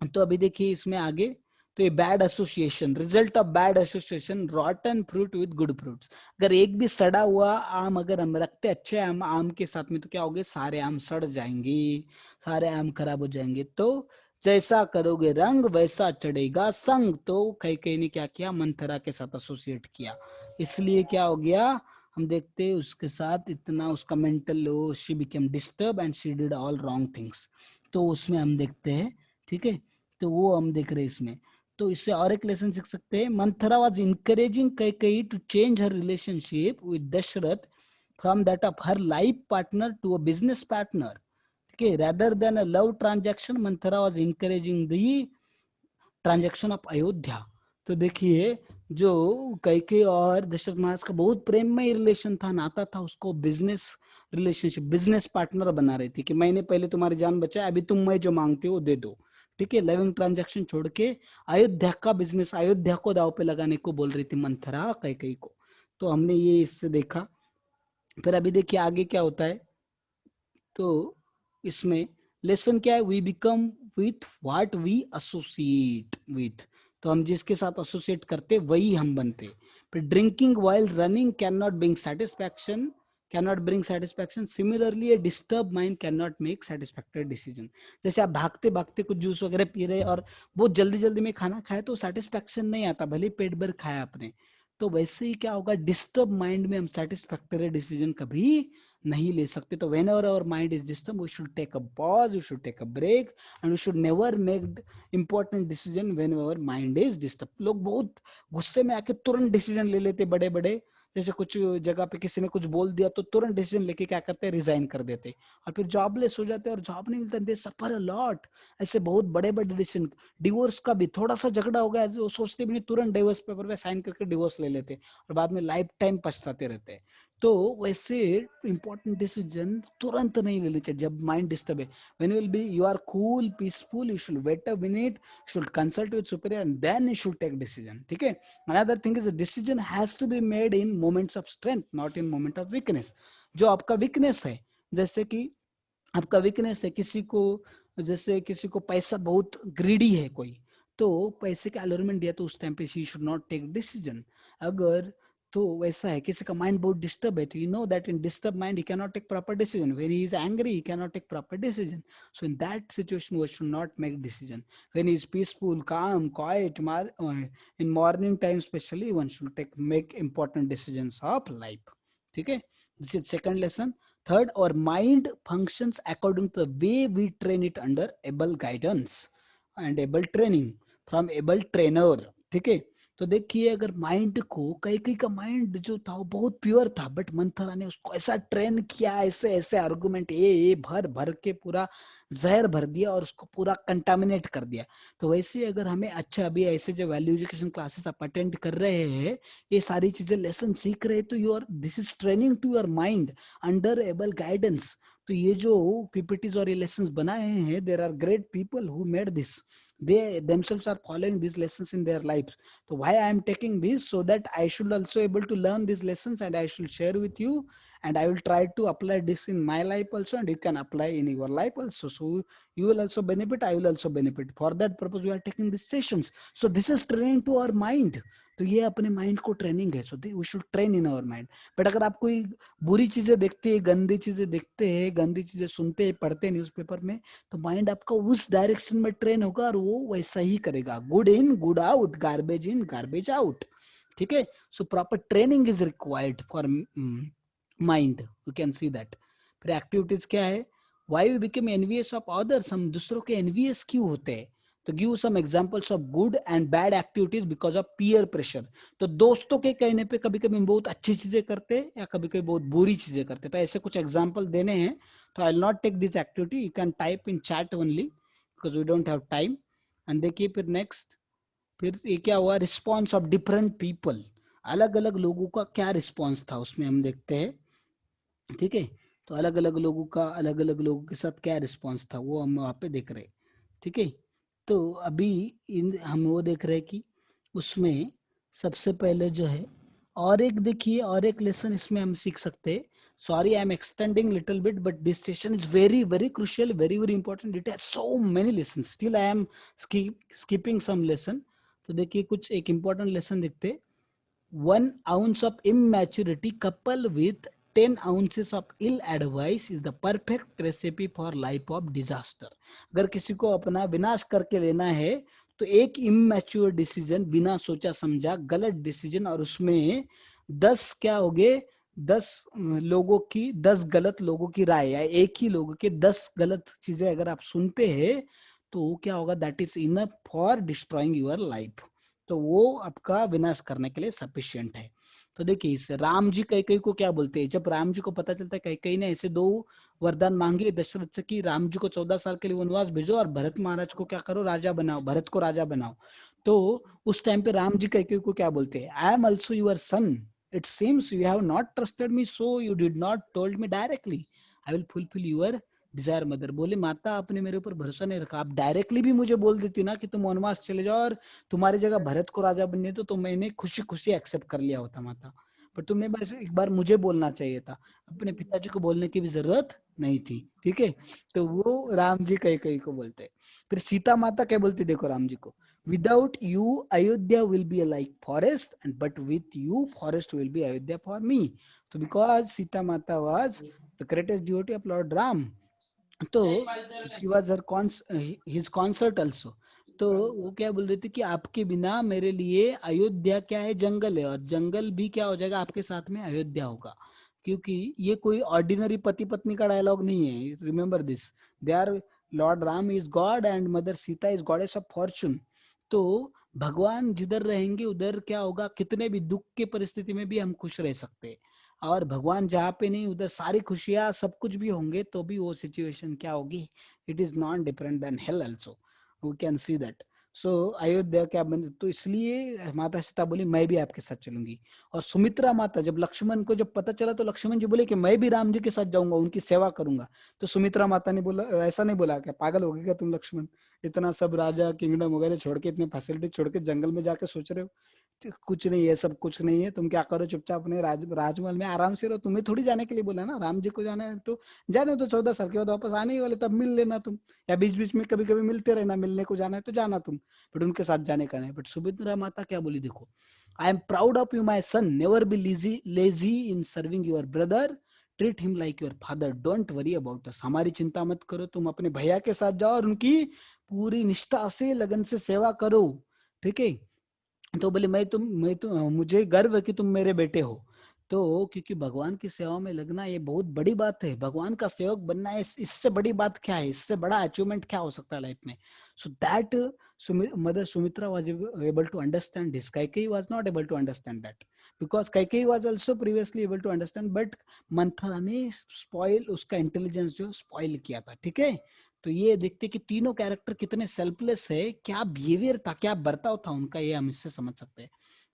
तो अभी देखिए इसमें आगे, तो ये bad association, result of bad association, रॉटन fruit with good fruits. अगर एक भी सड़ा हुआ आम अगर हम रखते अच्छे आम के साथ में, तो क्या होगे, सारे आम सड़ जाएंगे, सारे आम खराब हो जाएंगे. तो जैसा करोगे रंग वैसा चढ़ेगा संग. तो कई ने क्या किया, मंथरा के साथ एसोसिएट किया, इसलिए क्या हो गया, हम देखते हैं उसके साथ इतना उसका mental, she became disturb and she did all wrong things. तो उसमें हम देखते हैं. ठीक है, तो वो हम देख रहे हैं इसमें. तो इससे और एक लेसन सीख सकते हैं, Manthara was encouraging Kaikeyi to change her relationship with Dashrath from that of her life partner to a business partner. ठीक है, rather than a love transaction, Manthara was encouraging the transaction of Ayodhya. तो देखिए जो कैकेयी और दशरथ महाराज का बहुत प्रेममय रिलेशन था, नाता था, उसको बिजनेस रिलेशनशिप, बिजनेस पार्टनर बना रही थी कि मैंने पहले तुम्हारी जान बचाया, अभी तुम मैं जो मांगते हो दे दो. ठीक है, लविंग ट्रांजैक्शन छोड़ के अयोध्या का बिजनेस, अयोध्या को दाव पे लगाने को बोल रही थी मंथरा कैकेयी को. तो हमने ये इससे देखा. फिर अभी देखिए आगे क्या होता है. तो इसमें लेसन क्या है, we become with what we associate with. तो हम जिसके साथ एसोसिएट करते वही हम बनते. फिर drinking while running can not bring satisfaction. cannot bring satisfaction. Similarly, a disturbed mind cannot make satisfactory decision. जैसे आप भागते भागते कुछ जूस वगैरह पी रहे और बहुत जल्दी जल्दी में खाना खाए तो सेटिस्फैक्शन नहीं आता, भले पेट भर खाया आपने। तो वैसे ही क्या होगा, डिस्टर्ब माइंड में हम सेटिस्फैक्टरी डिसीजन कभी नहीं ले सकते। तो whenever our mind is disturbed, we should take a pause, we should take a break, and we should never make important decision when our mind is disturbed. लोग बहुत गुस्से में आके तुरंत डिसीजन ले लेते बड़े बड़े, जैसे कुछ जगह पे किसी ने कुछ बोल दिया तो तुरंत डिसीजन लेके क्या करते हैं, रिजाइन कर देते और फिर जॉबलेस हो जाते हैं और जॉब नहीं मिलता, दे सफर अ लॉट। ऐसे बहुत बड़े बड़े डिसीजन, डिवोर्स का भी थोड़ा सा झगड़ा हो गया वो सोचते भी नहीं, तुरंत डिवोर्स पेपर पे साइन करके डिवोर्स ले लेते और बाद में लाइफ टाइम पछताते रहते हैं। तो वैसे इंपॉर्टेंट डिसीजन तुरंत नहीं लेने चाहिए जब माइंड डिस्टर्ब है। When will be you are cool peaceful, you should wait a minute, should consult with superior and then you should take decision, ठीक है। Another thing is decision has to be made in moments of strength, not in moment of weakness. जो आपका weakness है, जैसे कि आपका weakness है किसी को, जैसे किसी को पैसा बहुत ग्रीडी है कोई, तो पैसे का अलोरमेंट दिया तो उस टाइम पे he should not take decision. अगर तो वैसा है किसी का माइंड बहुत डिस्टर्ब है तो you know that in disturb mind he cannot take proper decision, when he is angry he cannot take proper decision. So in that situation we should not make decision. When he is peaceful calm quiet in morning time especially one should make important decisions of life, ठीक है। This is second lesson. Third, our mind functions according to the way we train it under able guidance and able training from able trainer, ठीक है। तो देखिए अगर mind को, कई का माइंड जो था वो बहुत प्योर था, बट मंथरा ने उसको ऐसा ट्रेन किया, ऐसे ऐसे आर्गुमेंट ये भर भर के पूरा जहर भर दिया और उसको पूरा कंटामिनेट कर दिया। तो वैसे अगर हमें अच्छा, अभी ऐसे जो वैल्यू एजुकेशन क्लासेस आप अटेंड कर रहे हैं, ये सारी चीजें लेसन सीख रहे हैं, तो your this is training to your mind under able guidance. तो ये जो पीपीटीज और ये लेसन्स बनाए हैं, there are great people who made this, they themselves are following these lessons in their lives. So why I am taking this, so that I should also able to learn these lessons and I should share with you, and I will try to apply this in my life also, and you can apply in your life also. So you will also benefit, I will also benefit. For that purpose we are taking these sessions. So this is training to our mind. तो ये अपने mind को training है, so we should train in our mind. But अगर आप कोई बुरी चीजें देखते हैं, गंदी चीजें देखते हैं, गंदी चीजें सुनते हैं, पढ़ते हैं न्यूज़पेपर में, तो माइंड आपका उस डायरेक्शन में ट्रेन होगा और वो वैसा ही करेगा, good in good out, garbage in garbage out, ठीक है। So proper training is required for mind, you can see that. फिर एक्टिविटीज क्या है, why we become envious of others, हम दूसरों के एनवियस क्यों होते हैं। तो give some examples of good and bad activities because of peer pressure. तो दोस्तों के कहने पे कभी कभी हम बहुत अच्छी चीजें करते हैं या कभी कभी बहुत बुरी चीजें करते हैं। तो ऐसे कुछ एग्जांपल देने हैं, तो I will not take this activity, you can type in chat only because we don't have time. And देखिए फिर नेक्स्ट, फिर ये क्या हुआ, रिस्पॉन्स ऑफ डिफरेंट पीपल, अलग अलग लोगों का क्या रिस्पॉन्स था उसमें हम देखते हैं, ठीक है। तो अलग अलग लोगों का, अलग अलग लोगों के साथ क्या रिस्पॉन्स था वो हम वहाँ पे देख रहे हैं, ठीक है। तो अभी हम वो देख रहे हैं कि उसमें सबसे पहले जो है, और एक देखिए, और एक लेसन इसमें हम सीख सकते हैं। Sorry I am extending little bit, but this session is very very crucial, very very important, it has so many lesson, still I am skipping some lesson. तो देखिए कुछ एक इंपॉर्टेंट लेसन देखते, 1 ounce of immaturity coupled with 10 ounces of ill advice is the perfect recipe for life of disaster. अगर किसी को अपना विनाश करके लेना है तो एक इमेच्योर डिसीजन, बिना सोचा समझा गलत डिसीजन, और उसमें 10 क्या हो गए, 10 लोगों की, 10 गलत लोगों की राय, या एक ही लोगों के 10 गलत चीजें अगर आप सुनते हैं तो क्या होगा, that is enough for destroying your life. तो वो आपका विनाश करने के लिए सफिशिएंट है। तो देखिए इस राम जी कैकेयी को क्या बोलते हैं, जब राम जी को पता चलता है कैकेयी ने ऐसे 2 वरदान मांगे दशरथ से कि राम जी को 14 साल के लिए वनवास भेजो और भरत महाराज को क्या करो, राजा बनाओ, भरत को राजा बनाओ। तो उस टाइम पे राम जी कैकेयी को क्या बोलते हैं, I am also your son, it seems you have not trusted me so you did not told me directly, I will fulfil your desire mother. बोले माता आपने मेरे ऊपर भरोसा नहीं रखा, आप डायरेक्टली भी मुझे बोल देती ना कि तुम वनवास चले जाओ और तुम्हारी जगह भरत को राजा बनने, तो मैंने खुशी खुशी एक्सेप्ट कर लिया होता माता, पर तुमने बस एक बार मुझे बोलना चाहिए था, अपने पिताजी को बोलने की भी जरूरत नहीं थी, ठीक है। तो वो राम जी कैकेयी को बोलते हैं। फिर सीता माता क्या बोलती, देखो राम जी को, Without you, Ayodhya will be like forest, and but with you, forest will be Ayodhya for me. So because Sita Mata was the greatest devotee of Lord Ram, तो she was her his consort also. तो वो क्या बोल रहे थे कि आपके बिना मेरे लिए अयोध्या क्या है, जंगल है, और जंगल भी क्या हो जाएगा आपके साथ में अयोध्या होगा. क्योंकि ये कोई ऑर्डिनरी पति पत्नी का डायलॉग नहीं है. Remember this, they are, lord Ram is god and mother Sita is goddess of fortune. तो भगवान जिधर रहेंगे उधर क्या होगा, कितने भी दुख के परिस्थिति में भी हम खुश रह सकते हैं. और भगवान जहाँ पे नहीं उधर सारी खुशियां सब कुछ भी होंगे तो भी वो सिचुएशन क्या होगी, it is not different than hell also, we can see that. So Ayodhya क्या बन, तो इसलिए माता सीता बोली मैं भी आपके साथ चलूंगी. और सुमित्रा माता, जब लक्ष्मण को जब पता चला तो लक्ष्मण जी बोले कि मैं भी राम जी के साथ जाऊंगा, उनकी सेवा करूंगा. तो सुमित्रा माता ने बोला, ऐसा नहीं बोला क्या पागल हो गए क्या तुम लक्ष्मण, इतना सब राजा किंगडम वगैरह छोड़ के, इतने फैसिलिटी छोड़ के जंगल में जाके सोच रहे हो. कुछ नहीं है, सब कुछ नहीं है, तुम क्या करो चुपचाप अपने राजमहल में आराम से रहो. तुम्हें थोड़ी जाने के लिए बोला ना, राम जी को जाना है तो जाने तो 14 साल के बाद वापस आने ही वाले, तब मिल लेना तुम, या बीच बीच में कभी कभी मिलते रहना, मिलने को जाना है तो जाना तुम, बट उनके साथ जाने का नहीं. बट सुमित्रा माता क्या बोली, देखो, I am proud of you my son, never be lazy in serving your brother, treat him like your father, don't worry about us. हमारी चिंता मत करो, तुम अपने भैया के साथ जाओ और उनकी पूरी निष्ठा से लगन से सेवा करो. ठीक है. तो बोले मैं तो मुझे गर्व है कि तुम मेरे बेटे हो. तो क्योंकि भगवान की सेवा में लगना ये बहुत बड़ी बात है, भगवान का सेवक बनना है, इससे बड़ी बात क्या है, इससे बड़ा अचीवमेंट क्या हो सकता है लाइफ में. So that mother Sumitra was able to understand this. Kaikeyi was not able to understand that because Kaikeyi was also previously able to understand, but Manthara ने स्पॉइल, उसका इंटेलिजेंस जो स्पॉइल किया था. ठीक है. तो ये देखते कि तीनों कैरेक्टर कितने सेल्फलेस है, क्या बिहेवियर था, क्या बर्ताव था उनका, ये हम इससे समझ सकते हैं.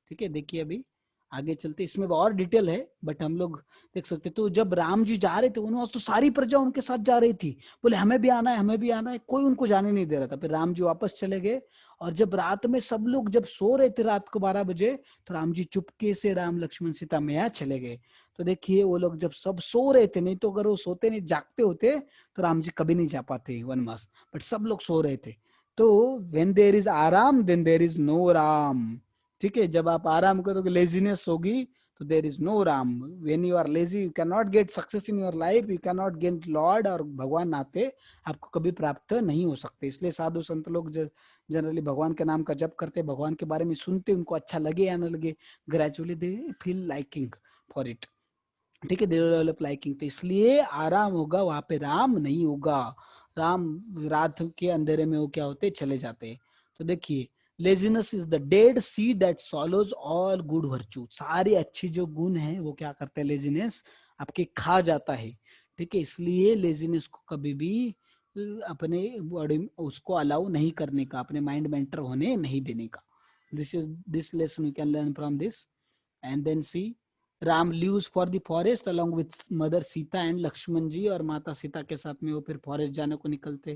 ठीक है. देखिए अभी आगे चलते, इसमें और डिटेल है बट हम लोग देख सकते. तो जब राम जी जा रहे थे उन्होंने, तो सारी प्रजा उनके साथ जा रही थी, बोले हमें भी आना है, हमें भी आना है, कोई उनको जाने नहीं दे रहा था. फिर राम जी वापस चले गए, और जब रात में सब लोग जब सो रहे थे रात को 12 बजे, तो राम जी चुपके से राम लक्ष्मण सीता मैया चले गए. तो देखिए वो लोग जब सब सो रहे थे, नहीं तो अगर वो सोते नहीं जागते होते तो राम जी कभी नहीं जा पाते वनवास, बट सब लोग सो रहे थे. तो व्हेन देयर इज आराम then there is no Ram. ठीक है. जब आप आराम करोगे, लेजीनेस होगी, तो there is no Ram. When you are lazy you can not get success in your life, you can not get lord, और भगवान नाते आपको कभी प्राप्त नहीं हो सकते. इसलिए साधु संत लोग जनरली भगवान के नाम का जप करते, भगवान के बारे में सुनते, उनको अच्छा लगे या ना लगे, gradually they feel liking for it. ठीक है. Develop liking. तो इसलिए आराम होगा, वहां पे राम नहीं होगा. राम रात के अंधेरे में वो क्या होते, चले जाते. तो देखिए, laziness is the dead sea that swallows all good virtue. सारी अच्छी जो गुण है वो क्या करते हैं, लेजीनेस आपके खा जाता है. ठीक है. इसलिए लेजीनेस को कभी भी अपने बॉडी उसको अलाउ नहीं करने का, अपने माइंड में एंटर होने नहीं देने का. This lesson we can learn from this. And then see, Ram leaves for the forest along with mother Sita and Lakshman ji, और माता सीता के साथ में वो फिर फॉरेस्ट जाने को निकलते.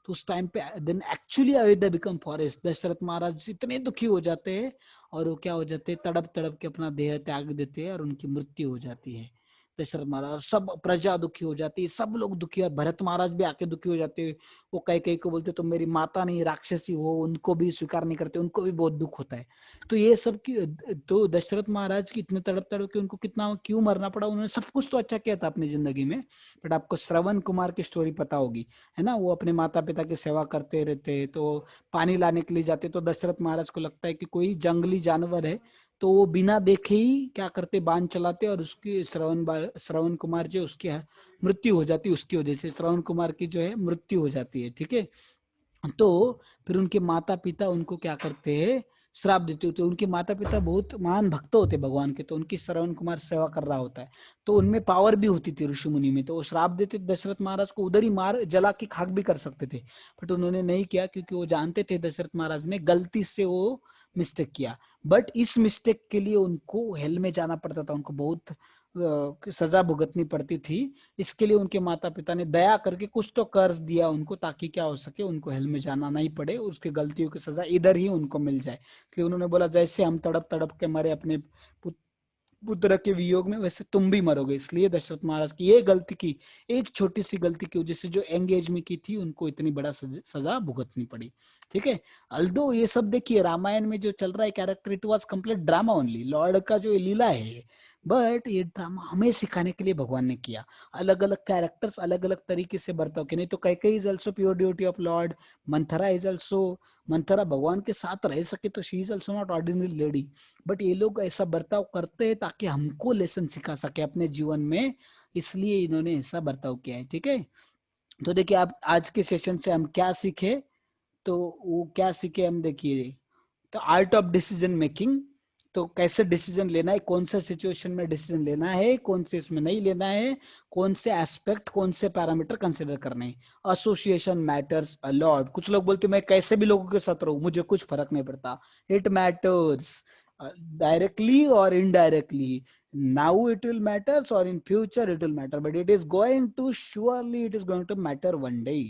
तो उस टाइम पे then actually Ayodhya become forest. Dasharath Maharaj इतने दुखी हो जाते हैं, और वो क्या हो जाते हैं, तड़प तड़प के अपना देह त्याग देते हैं, और उनकी मृत्यु हो जाती है. दशरथ महाराज, सब प्रजा दुखी हो जाती है, सब लोग दुखी, और भरत महाराज भी आके दुखी हो जाते हैं. वो कई को बोलते तुम मेरी माता नहीं राक्षसी हो, उनको भी स्वीकार नहीं करते, उनको भी बहुत दुख होता है. तो ये सब की, तो दशरथ महाराज की इतने तड़प तड़प के उनको कितना क्यों मरना पड़ा, उन्होंने सब कुछ तो अच्छा किया था अपनी जिंदगी में. बट आपको श्रवण कुमार की स्टोरी पता होगी, है ना. वो अपने माता पिता की सेवा करते रहते, तो पानी लाने के लिए जाते, तो दशरथ महाराज को लगता है कि कोई जंगली जानवर है, तो वो बिना देखे ही क्या करते, बाण चलाते, और उसकी श्रवण कुमार जो उसकी मृत्यु हो जाती है, उसकी वजह से श्रवण कुमार की जो है मृत्यु हो जाती है. ठीक है. तो फिर उनके माता पिता उनको क्या करते हैं, श्राप देते होते. उनके माता पिता बहुत महान भक्त होते भगवान के, तो उनकी श्रवण कुमार सेवा कर रहा होता है, तो उनमें पावर भी होती थी ऋषि मुनि में. तो वो श्राप देते दशरथ महाराज को, उधर ही मार जला के खाक भी कर सकते थे, बट उन्होंने नहीं किया, क्योंकि वो जानते थे दशरथ महाराज ने गलती से वो मिस्टेक किया. बट इस मिस्टेक के लिए उनको हेल में जाना पड़ता था, उनको बहुत सजा भुगतनी पड़ती थी. इसके लिए उनके माता पिता ने दया करके कुछ तो कर्ज दिया उनको, ताकि क्या हो सके, उनको हेल में जाना नहीं पड़े, उसके गलतियों की सजा इधर ही उनको मिल जाए. इसलिए उन्होंने बोला जैसे हम तड़प तड़प के मरे अपने पुत्र के वियोग में वैसे तुम भी मरोगे। इसलिए दशरथ महाराज की ये गलती की, एक छोटी सी गलती की वजह से जो यंग एज में की थी उनको इतनी बड़ा सजा भुगतनी पड़ी। ठीक है, अल्दो ये सब देखिए रामायण में जो चल रहा है character, it was complete drama only. Lord का जो लीला है, बट ये ड्रामा हमें सिखाने के लिए भगवान ने किया। अलग अलग कैरेक्टर्स अलग अलग तरीके से बर्ताव किए। नहीं तो Kaikeyi is also pure duty of Lord, Manthara is also, Manthara भगवान के साथ रह सके तो she is also not ordinary lady. But ये लोग ऐसा बर्ताव करते हैं ताकि हमको लेसन सिखा सके अपने जीवन में, इसलिए इन्होंने ऐसा बर्ताव किया है। ठीक है, तो देखिए आप आज के सेशन से हम क्या सीखे, तो वो क्या सीखे हम देखिए, तो आर्ट ऑफ डिसीजन मेकिंग, तो कैसे डिसीजन लेना है, कौन से सिचुएशन में डिसीजन लेना है, कौन से इसमें नहीं लेना है, कौन से एस्पेक्ट कौन से पैरामीटर कंसिडर करने हैं। Association matters a lot. कुछ लोग बोलते हैं मैं कैसे भी लोगों के साथ रहूं मुझे कुछ फर्क नहीं पड़ता। It matters directly or indirectly. Now it will matters or in future it will matter, but it is going to surely it is going to matter one day.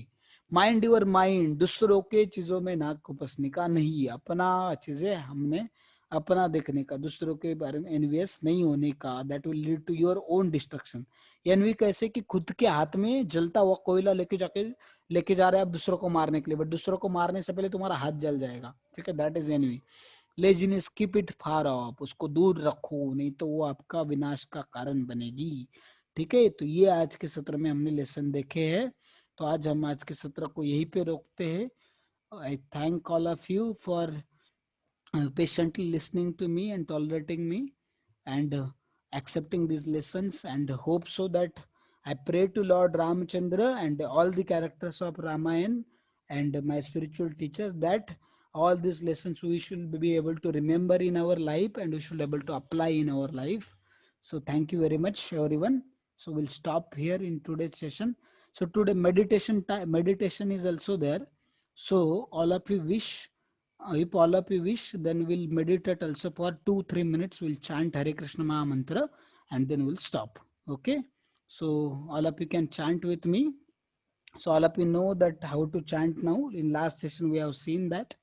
Mind your mind, दूसरों के चीजों में नाक खुपसने का नहीं, अपना चीजें हमने अपना देखने का, दूसरों के बारे में एनवियस नहीं होने का। That will lead to your own destruction. Envy कैसे कि खुद के हाथ में जलता हुआ कोयला लेके जा रहे हैं आप दूसरों को मारने के लिए, बट दूसरों को मारने से पहले तुम्हारा हाथ जल जाएगा। ठीक है, that is envy. Laziness keep it far off, उसको दूर रखो, नहीं तो वो आपका विनाश का कारण बनेगी। ठीक है, तो ये आज के सत्र में हमने लेसन देखे हैं। तो आज हम आज के सत्र को यहीं पे रोकते हैं। आई thank all of you for patiently listening to me and tolerating me and accepting these lessons, and hope so that I pray to Lord Ramchandra and all the characters of Ramayana and my spiritual teachers that all these lessons we should be able to remember in our life and we should be able to apply in our life. So thank you very much everyone. So we'll stop here in today's session. So today meditation is also there. So all of you wish, if all of you wish, then we'll meditate also for 2-3 minutes. We'll chant Hare Krishna Maha Mantra and then we'll stop. Okay, so all of you can chant with me. So all of you know that how to chant now. In last session we have seen that.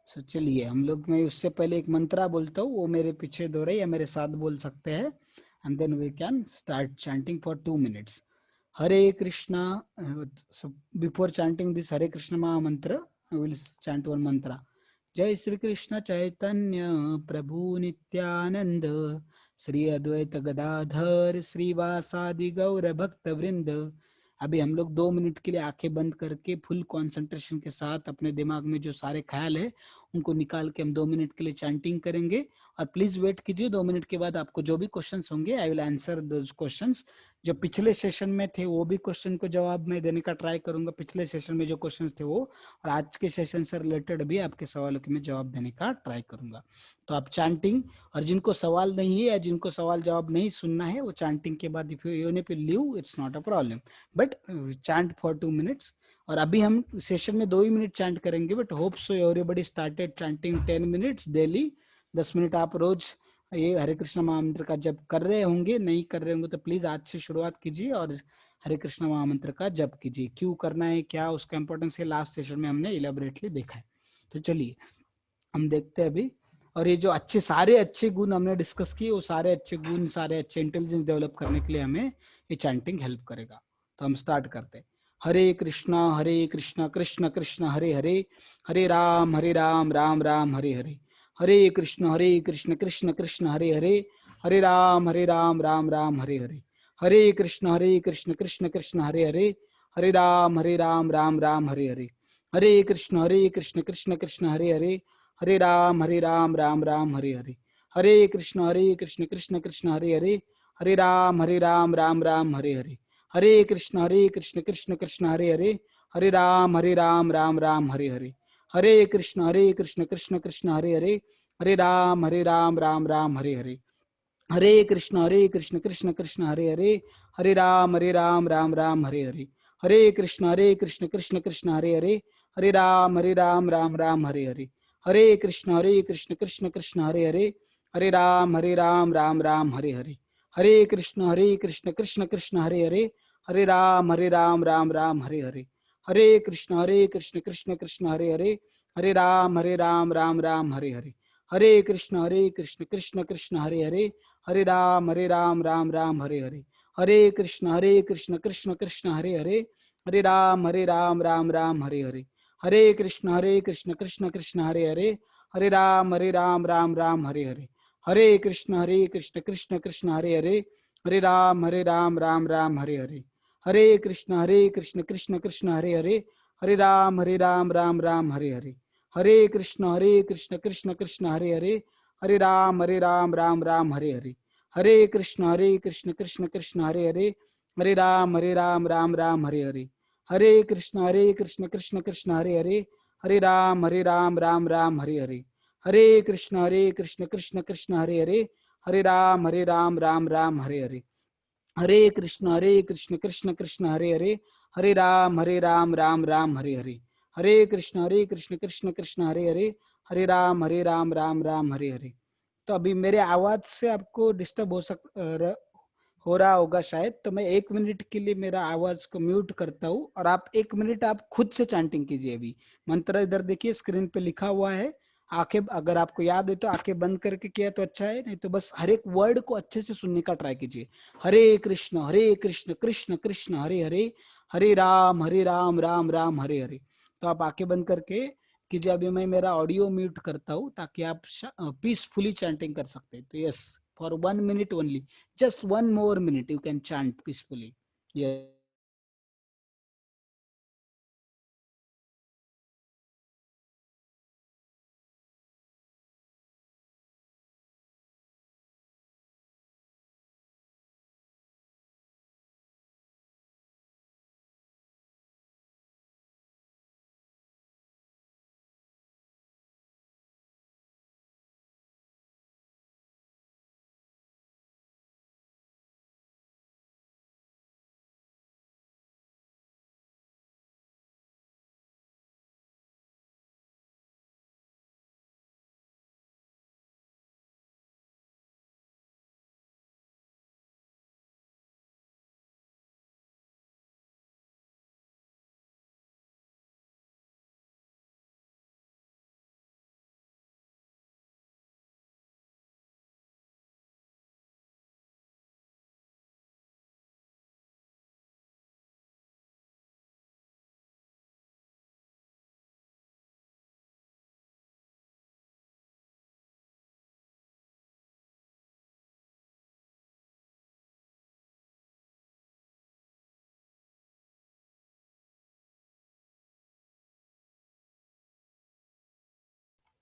So चलिए हम लोग, मैं उससे पहले एक मंत्रा बोलता हूँ, वो मेरे पीछे दोहराए या मेरे साथ बोल सकते हैं, and then we can start chanting for 2 minutes. Hare Krishna. So before chanting this Hare Krishna Maha Mantra, I will chant one mantra. जय श्री कृष्ण चैतन्य प्रभु नित्यानंद श्री अद्वैत गदाधर श्रीवासादि गौर भक्त वृंद। अभी हम लोग 2 मिनट के लिए आंखें बंद करके फुल कंसंट्रेशन के साथ अपने दिमाग में जो सारे ख्याल है उनको निकाल के हम 2 मिनट के लिए चैंटिंग करेंगे। और प्लीज वेट कीजिए, 2 मिनट के बाद आपको जो भी क्वेश्चंस होंगे I will answer those questions. जो पिछले सेशन में थे वो भी क्वेश्चन को जवाब मैं देने का ट्राई करूंगा, पिछले सेशन में जो क्वेश्चंस थे वो, और आज के सेशन से रिलेटेड भी आपके सवालों के मैं जवाब देने का ट्राई करूंगा। तो आप चैंटिंग, और जिनको सवाल नहीं है या जिनको सवाल जवाब नहीं सुनना है वो चैंटिंग के बाद if you leave it's not a problem, but chant for 2 minutes. और अभी हम सेशन में 2 ही मिनट चैंट करेंगे, but hope so everybody started chanting 10 minutes daily. 10 minute आप रोज ये हरे कृष्ण महामंत्र का जप कर रहे होंगे, नहीं कर रहे होंगे तो प्लीज आज से शुरुआत कीजिए और हरे कृष्ण महामंत्र का जप कीजिए। क्यों करना है, क्या उसका इंपॉर्टेंस है, लास्ट सेशन में हमने इलेबोरेटली देखा है। तो चलिए हम देखते हैं अभी। और ये जो सारे अच्छे गुण हमने डिस्कस किए, वो सारे अच्छे गुण, सारे अच्छे इंटेलिजेंस डेवलप करने के लिए हमें ये चैंटिंग हेल्प करेगा। तो हम स्टार्ट करते हैं। हरे कृष्णा कृष्ण कृष्ण हरे हरे, हरे राम राम राम हरे हरे, हरे कृष्ण कृष्ण कृष्ण हरे हरे, हरे राम राम राम हरे हरे, हरे कृष्ण कृष्ण कृष्ण हरे हरे, हरे राम राम राम हरे हरे, हरे कृष्ण कृष्ण कृष्ण हरे हरे, हरे राम राम राम हरे हरे, हरे कृष्ण कृष्ण कृष्ण हरे हरे, हरे राम राम राम हरे हरे, हरे कृष्ण कृष्ण कृष्ण हरे हरे, हरे राम राम राम हरे हरे, हरे कृष्ण कृष्ण कृष्ण हरे हरे, हरे राम राम राम हरे हरे, हरे कृष्ण कृष्ण कृष्ण हरे हरे, हरे राम राम राम हरे हरे, हरे कृष्ण कृष्ण कृष्ण हरे हरे, हरे राम राम राम हरे हरे, हरे कृष्ण कृष्ण कृष्ण हरे हरे, हरे राम राम राम हरे हरे, हरे कृष्ण कृष्ण कृष्ण हरे हरे, हरे राम राम राम हरे हरे, हरे कृष्ण कृष्ण कृष्ण हरे हरे, हरे Ram Ram Ram Hare Hare, Hare Krishna Krishna Krishna Hare Hare, Hare Ram Ram Ram Hare Hare. Hare Krishna Krishna Krishna Hare Hare, Hare Ram Ram Ram Hare Hare. Hare Krishna Krishna Krishna Hare Hare, Hare Ram Ram Ram Hare Hare. Hare Krishna Krishna Krishna Hare Hare, Hare Ram Ram Ram Hare Hare. Hare Krishna Krishna Krishna Hare Hare, Hare Ram Ram Ram Hare Hare. Hare Krishna Krishna Krishna Hare Hare, Hare Ram Ram Ram Hare Hare. Hare Krishna Krishna Krishna Hare Hare, Hare Ram Ram Ram Hare Hare. Hare Krishna Krishna Krishna Hare Hare, Hare Ram Ram Ram Hare Hare. Hare Krishna Krishna Krishna Hare Hare, Hare Ram Ram Ram Hare Hare. Hare Krishna Krishna Krishna Hare Hare, Hare Ram Ram Hare Hare. Hare Krishna Krishna Krishna Hare Hare, Hare Ram Ram Ram Hare Hare. तो अभी मेरे आवाज से आपको disturb हो रहा होगा शायद, तो मैं 1 मिनट के लिए मेरा आवाज को म्यूट करता हूँ और आप 1 मिनट आप खुद से चैंटिंग कीजिए। अभी मंत्र इधर देखिए स्क्रीन पे लिखा हुआ है, आंखें अगर आपको याद है तो आंखें बंद करके किया तो अच्छा है, नहीं तो बस हर एक वर्ड को अच्छे से सुनने का ट्राई कीजिए। हरे कृष्ण कृष्ण कृष्ण हरे हरे, हरे राम राम राम हरे हरे। तो आप आंखें बंद करके कीजिए। अभी मैं मेरा ऑडियो म्यूट करता हूँ ताकि आप पीसफुली चैंटिंग कर सकते हैं। तो yes, for 1 minute only, just 1 more minute you can chant peacefully. Yeah.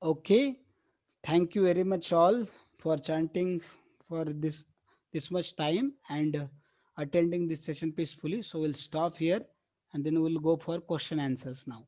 Okay, thank you very much all for chanting for this much time and attending this session peacefully. So we'll stop here and then we'll go for question answers now.